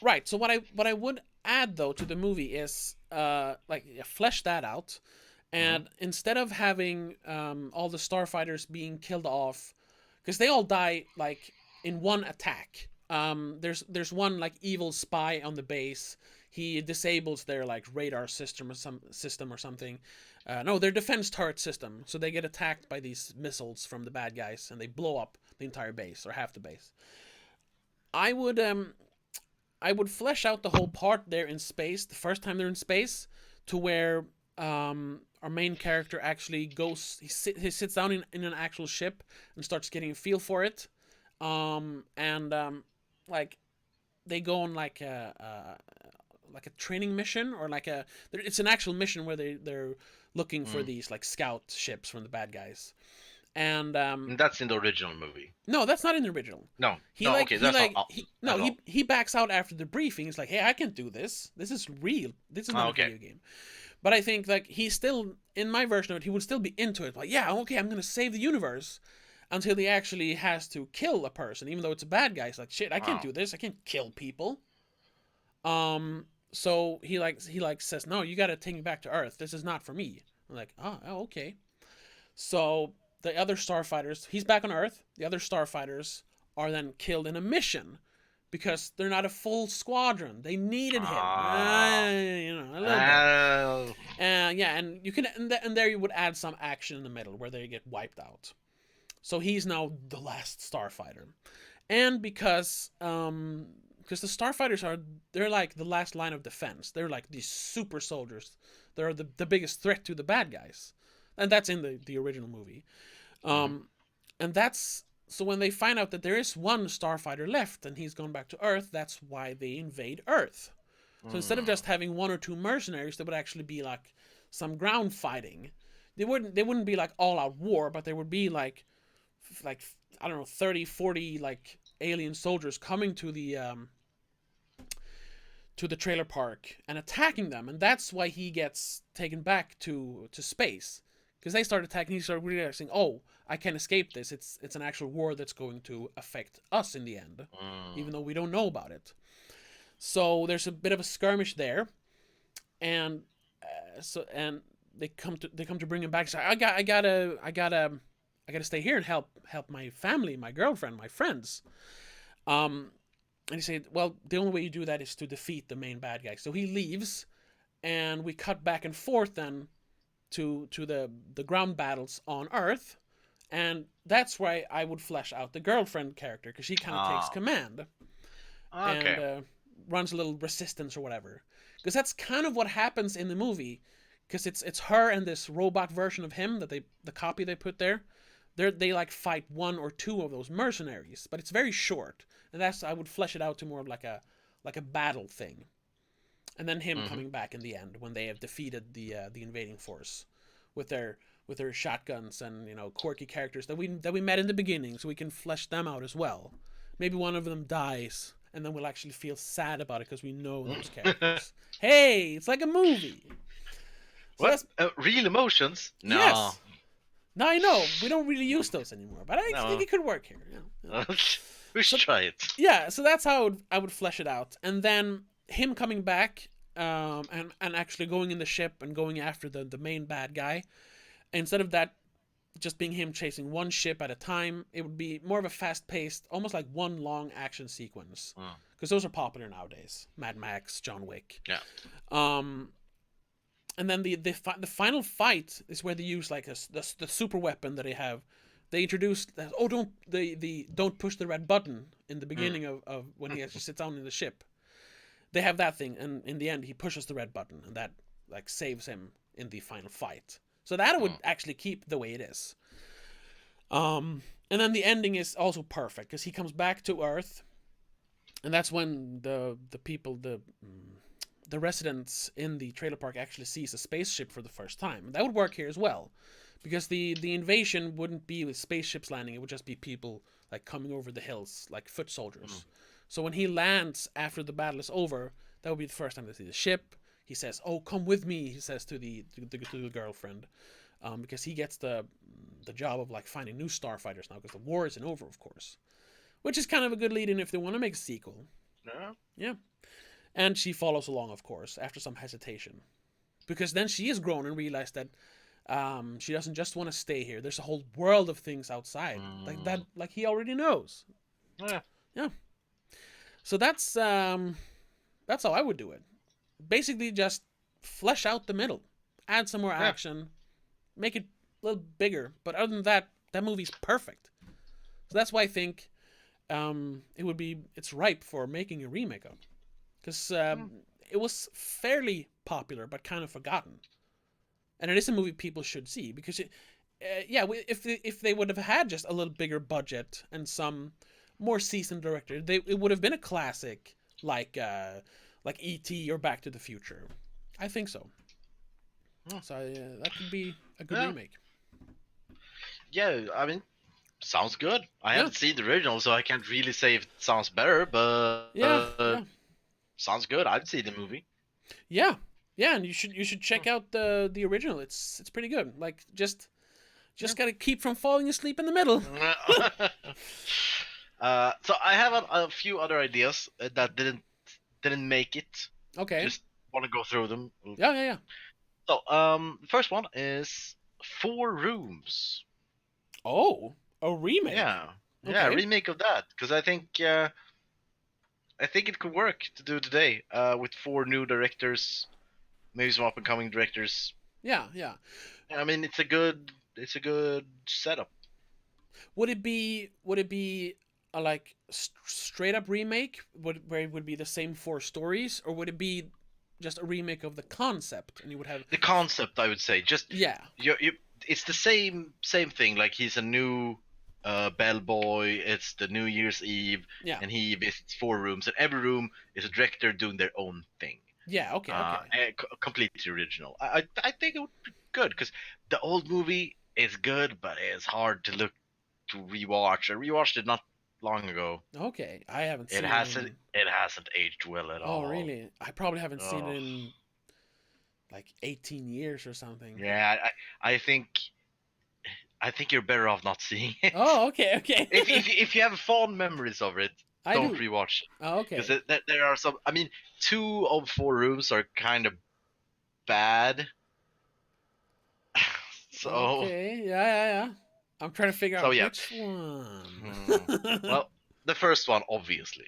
right. So what I would add though to the movie is flesh that out, and instead of having all the starfighters being killed off, because they all die like in one attack. There's one like evil spy on the base. He disables their like radar system or something. No, their defense turret system. So they get attacked by these missiles from the bad guys, and they blow up the entire base or half the base. I would flesh out the whole part there in space, the first time they're in space, to where our main character actually goes, he sits down in an actual ship and starts getting a feel for it. Like they go on like a training mission, or it's an actual mission where they're looking for these like scout ships from the bad guys. And that's in the original movie. No, that's not in the original. No, he backs out after the briefing. He's like, "Hey, I can't do this. This is real. This is not a video game." But I think like he's still, in my version of it, he would still be into it. Like, yeah, okay, I'm gonna save the universe, until he actually has to kill a person, even though it's a bad guy. He's like, shit, I can't do this. I can't kill people. So he says, no, you gotta take me back to Earth. This is not for me. I'm like, oh, okay. So the other starfighters, he's back on Earth. The other starfighters are then killed in a mission because they're not a full squadron. They needed him. A little bit. And you can, and there you would add some action in the middle where they get wiped out. So he's now the last starfighter, and because the starfighters they're like the last line of defense. They're like these super soldiers. They're the biggest threat to the bad guys, and that's in the original movie. And that's, so when they find out that there is one starfighter left and he's gone back to Earth, that's why they invade Earth. So instead of just having one or two mercenaries, there would actually be like some ground fighting. They wouldn't be like all out war, but there would be like I don't know, 30, 40 like alien soldiers coming to the trailer park and attacking them, and that's why he gets taken back to space, because they start attacking. He started realizing, oh, I can't escape this. It's an actual war that's going to affect us in the end, even though we don't know about it. So there's a bit of a skirmish there, and they come to bring him back. So I gotta stay here and help my family, my girlfriend, my friends. And he said, well, the only way you do that is to defeat the main bad guy. So he leaves, and we cut back and forth then to the ground battles on Earth, and that's why I would flesh out the girlfriend character, because she kind of takes command and runs a little resistance or whatever. Because that's kind of what happens in the movie, because it's her and this robot version of him that the copy they put there. They like fight one or two of those mercenaries, but it's very short, and I would flesh it out to more of like a battle thing, and then him coming back in the end when they have defeated the invading force with their shotguns and quirky characters that we met in the beginning, so we can flesh them out as well. Maybe one of them dies, and then we'll actually feel sad about it because we know those characters. Hey, it's like a movie. So what? Real emotions? No. Yes. Now I know we don't really use those anymore, but I think it could work here. We should try it. Yeah, so that's how I would flesh it out, and then him coming back, and actually going in the ship and going after the main bad guy. Instead of that just being him chasing one ship at a time, it would be more of a fast-paced, almost like one long action sequence, because those are popular nowadays. Mad Max, John Wick. Yeah. And then the final fight is where they use like the super weapon that they have. They introduced don't push the red button in the beginning of when he actually sits down in the ship. They have that thing, and in the end he pushes the red button, and that like saves him in the final fight. So that would actually keep the way it is. And then the ending is also perfect, because he comes back to Earth, and that's when the people, the residents in the trailer park actually sees a spaceship for the first time. That would work here as well, because the invasion wouldn't be with spaceships landing. It would just be people like coming over the hills, like foot soldiers. So when he lands after the battle is over, that would be the first time they see the ship. He says, "Oh, come with me," he says to the girlfriend. because he gets the job of like finding new starfighters now because the war isn't over, of course, which is kind of a good lead-in if they want to make a sequel. Yeah. Yeah, and she follows along, of course, after some hesitation, because then she has grown and realized that she doesn't just want to stay here. There's a whole world of things outside, like that, like he already knows. Yeah. Yeah. So that's how I would do it. Basically, just flesh out the middle, add some more action, make it a little bigger. But other than that, that movie's perfect. So that's why I think it's ripe for making a remake of, because it was fairly popular but kind of forgotten, and it is a movie people should see because if they would have had just a little bigger budget and some more seasoned director, it would have been a classic like E.T. or Back to the Future. I think so. So that could be a good remake. Yeah, I mean, sounds good. I haven't seen the original, so I can't really say if it sounds better, but sounds good. I'd see the movie. Yeah, and you should check out the original. It's pretty good. Like just gotta keep from falling asleep in the middle. So I have a few other ideas that didn't make it. Okay. Just want to go through them. Yeah. So the first one is 4 Rooms. Oh, a remake. Yeah, Okay. remake of that, because I think it could work to do today with 4 new directors, maybe some up and coming directors. Yeah. I mean, it's a good setup. Would it be a like straight up remake, where it would be the same 4 stories, or would it be just a remake of the concept and you would have The concept, I would say, just yeah. It's the same thing. Like, he's a new bellboy. It's the New Year's Eve, and he visits 4 rooms, and every room is a director doing their own thing. Yeah. Okay. Completely original. I think it would be good, because the old movie is good, but it's hard to rewatch. I rewatched it not long ago. Okay, I haven't seen it. It hasn't aged well at all. Oh, really? I probably haven't seen it in like 18 years or something. Yeah, I think you're better off not seeing it. Oh, okay. if you have fond memories of it, don't rewatch it. Oh, okay. Because there are some. I mean, 2 of 4 rooms are kind of bad. So. Okay. Yeah. I'm trying to figure out which one. Well, the first one, obviously.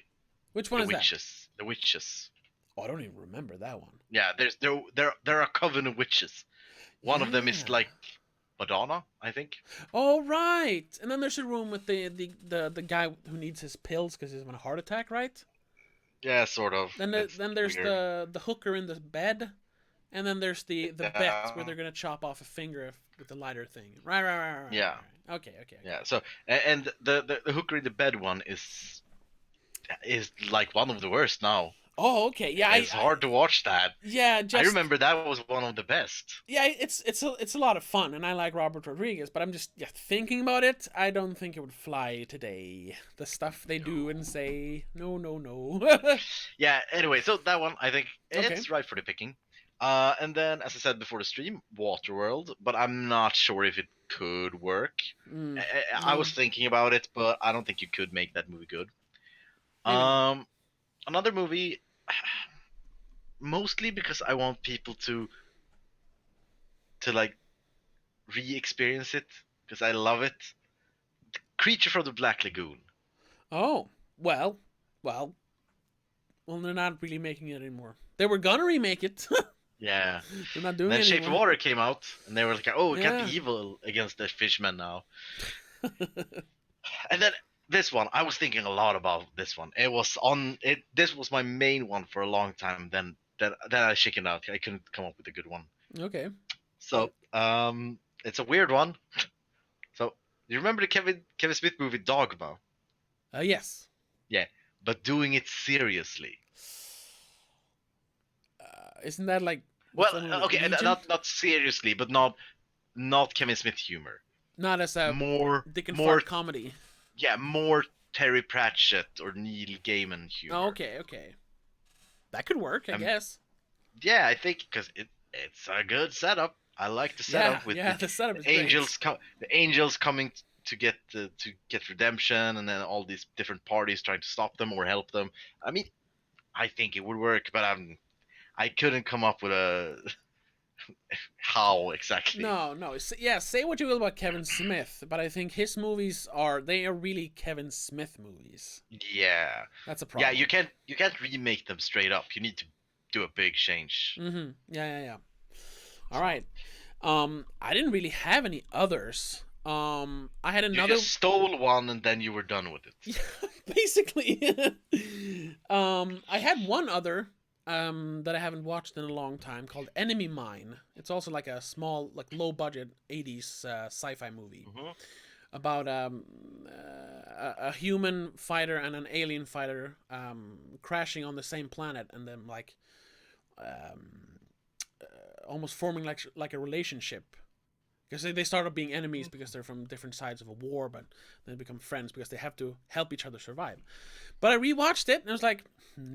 Which one is that? The Witches. Oh, I don't even remember that one. Yeah, there are coven of witches. One of them is like Madonna, I think. Oh, right. And then there's a room with the guy who needs his pills because he's having a heart attack, right? Yeah, sort of. Then there's the hooker in the bed, and then there's the bet where they're gonna chop off a finger with the lighter thing. Right. Yeah. Okay. Yeah. So and the hooker in the bed one is like one of the worst now. Oh, okay. Yeah, it's hard to watch that. Yeah, I remember that was one of the best. Yeah, it's a lot of fun, and I like Robert Rodriguez, but I'm just thinking about it. I don't think it would fly today. The stuff they do and say, no. Yeah. Anyway, so that one, I think it's right for the picking. And then, as I said before the stream, Waterworld, but I'm not sure if it could work. I was thinking about it, but I don't think you could make that movie good. Another movie, mostly because I want people to like re-experience it, because I love it. Creature from the Black Lagoon. Oh, well, they're not really making it anymore. They were gonna remake it. Yeah. They're not doing it anymore. Then Shape of Water came out, and they were like, "Oh, we can't be evil against the fishmen now." And then this one, I was thinking a lot about this one. This was my main one for a long time. Then I chickened out. I couldn't come up with a good one. Okay. So it's a weird one. So you remember the Kevin Smith movie Dogma? Yes. Yeah, but doing it seriously. Isn't that like? Well, okay, not seriously, but not Kevin Smith humor. Not as a more fart comedy. Yeah, more Terry Pratchett or Neil Gaiman humor. Oh, okay. That could work, I guess. Yeah, I think because it's a good setup. I like the Yeah, setup with the setup is the the angels coming to get redemption, and then all these different parties trying to stop them or help them. I mean, I think it would work, but I couldn't come up with a how exactly. No. Yeah, say what you will about Kevin Smith, but I think his movies are really Kevin Smith movies. Yeah. That's a problem. Yeah, you can't remake them straight up. You need to do a big change. Mm-hmm. Yeah. All right. I didn't really have any others. I had You another. just stole one and then you were done with it. Basically. I had one other that I haven't watched in a long time called Enemy Mine. It's also like a small, like low budget 80s sci-fi movie about a human fighter and an alien fighter crashing on the same planet, and then like almost forming like a relationship. Because they start up being enemies because they're from different sides of a war, but then they become friends because they have to help each other survive. But I rewatched it and I was like,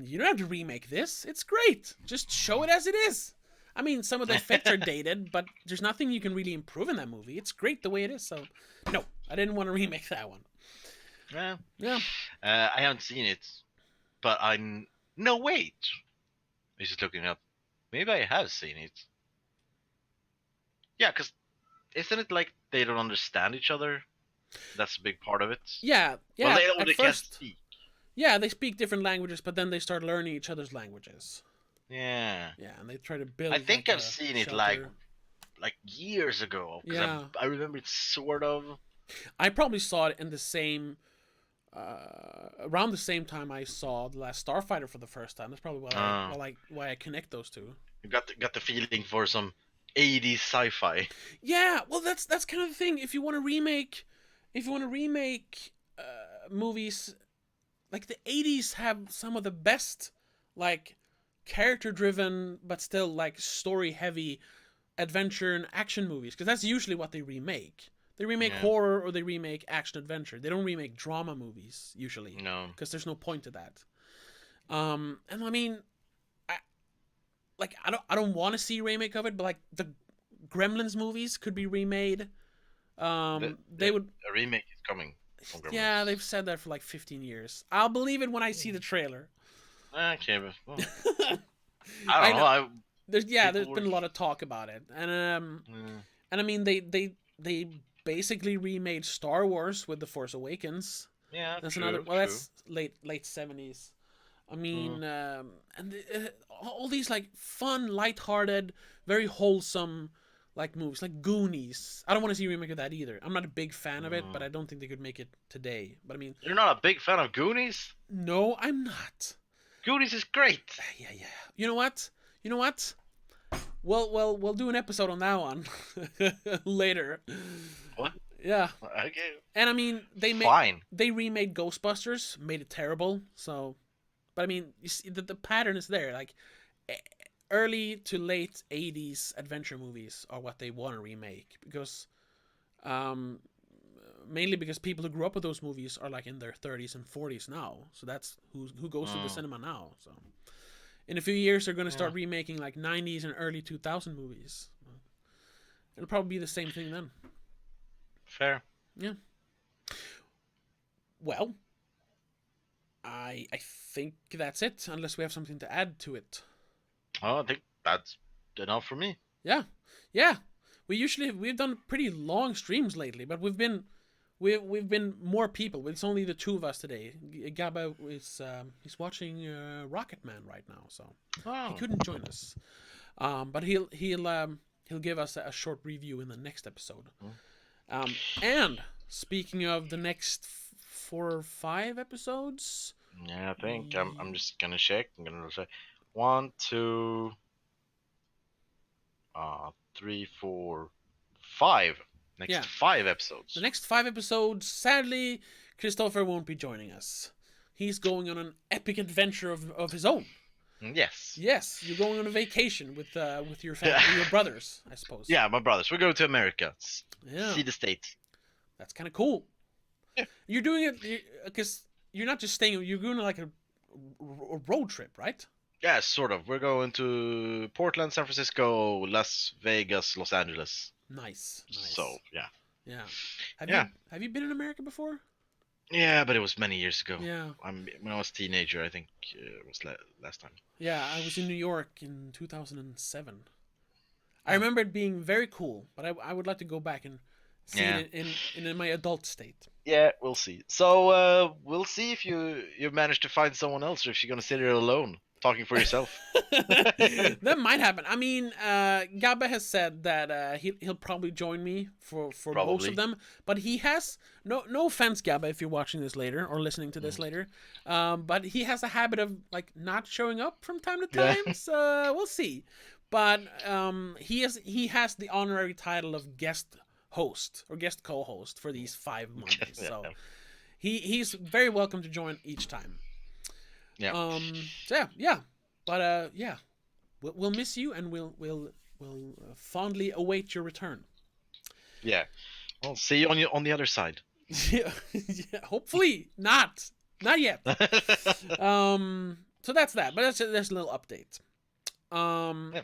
you don't have to remake this. It's great. Just show it as it is. I mean, some of the effects are dated, but there's nothing you can really improve in that movie. It's great the way it is. So, no, I didn't want to remake that one. Yeah. I haven't seen it, but no, wait. I'm just looking up. Maybe I have seen it. Yeah, because isn't it like they don't understand each other? That's a big part of it. Yeah. Well, they at can't first, speak. yeah, they speak different languages, but then they start learning each other's languages. Yeah. Yeah, and they try to build. I think like I've a seen it shelter. like years ago. Yeah. I remember it sort of. I probably saw it in the same. Around the same time I saw The Last Starfighter for the first time. That's probably why I connect those two. You got the feeling for some 80s sci-fi. Yeah, well, that's kind of the thing. If you want to remake, movies, like the 80s have some of the best, like, character-driven but still like story-heavy adventure and action movies, because that's usually what they remake. They remake horror or they remake action adventure. They don't remake drama movies usually. No, because there's no point to that. And I mean, I don't want to see a remake of it, but like the Gremlins movies could be remade. They would. A remake is coming from Gremlins. Yeah, they've said that for like 15 years. I'll believe it when I see the trailer. Okay, but I don't know. There's been a lot of talk about it, and I mean they basically remade Star Wars with The Force Awakens. Yeah, that's true, another. Well, true. that's late 70s. I mean, all these like fun, lighthearted, very wholesome like movies, like Goonies. I don't want to see a remake of that either. I'm not a big fan of it, but I don't think they could make it today. But I mean, you're not a big fan of Goonies? No, I'm not. Goonies is great. Yeah. You know what? We'll do an episode on that one later. What? Yeah. Okay. And I mean, they remade Ghostbusters, made it terrible. So, but I mean, you see, the pattern is there. Like, early to late 80s adventure movies are what they want to remake because, mainly because people who grew up with those movies are like in their 30s and 40s now. So that's who goes to the cinema now. So, in a few years, they're going to start remaking like 90s and early 2000 movies. It'll probably be the same thing then. Fair. Yeah. Well, I think that's it, unless we have something to add to it. Oh, I think that's enough for me. Yeah. We've done pretty long streams lately, but we've been more people. It's only the two of us today. Gabba is he's watching Rocketman right now, so he couldn't join us. But he'll give us a short review in the next episode. And speaking of the next 4 or 5 episodes, yeah, I think I'm just gonna check. I'm gonna say 1, 2, 3, 4, 5. Next 5 episodes. The next 5 episodes, sadly, Christopher won't be joining us. He's going on an epic adventure of his own. Yes. Yes, you're going on a vacation with your family, your brothers, I suppose. Yeah, my brothers. We're going to America. Yeah. See the States. That's kind of cool. Yeah. You're doing it because you're not just staying. You're going on like a road trip, right? Yeah, sort of. We're going to Portland, San Francisco, Las Vegas, Los Angeles. Nice. So yeah. Yeah. Yeah. Have you been in America before? Yeah, but it was many years ago. Yeah. When I was a teenager, I think it was last time. Yeah, I was in New York in 2007. I remember it being very cool, but I would like to go back and see it in my adult state. Yeah, we'll see. So we'll see if you manage to find someone else, or if you're gonna sit here alone talking for yourself. That might happen. I mean, Gabba has said that he'll probably join me for most Probably. of them, but he has no offense, Gabba, if you're watching this later or listening to this later, but he has a habit of like not showing up from time to time. Yeah. So we'll see. But he has the honorary title of guest host or guest co-host for these 5 Mondays. Yeah. So he's very welcome to join each time. Yeah. So yeah. But yeah, we'll miss you, and we'll fondly await your return. Yeah. Well, see you on the other side. Yeah, hopefully not yet. So that's that. But that's a little update. Yeah.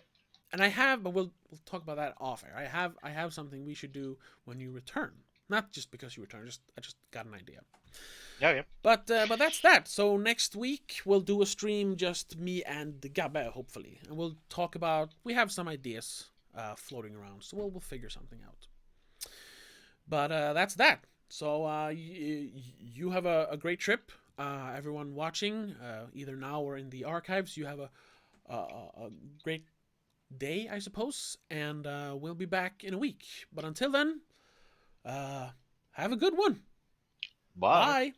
And I have, but we'll talk about that off air. I have something we should do when you return. Not just because you return. I just got an idea. Yeah. But that's that. So next week we'll do a stream, just me and Gabbe, hopefully, and we'll talk about. We have some ideas floating around, so we'll figure something out. But that's that. So you have a great trip. Everyone watching, either now or in the archives, you have a great day, I suppose, and we'll be back in a week. But until then, have a good one. Bye. Bye.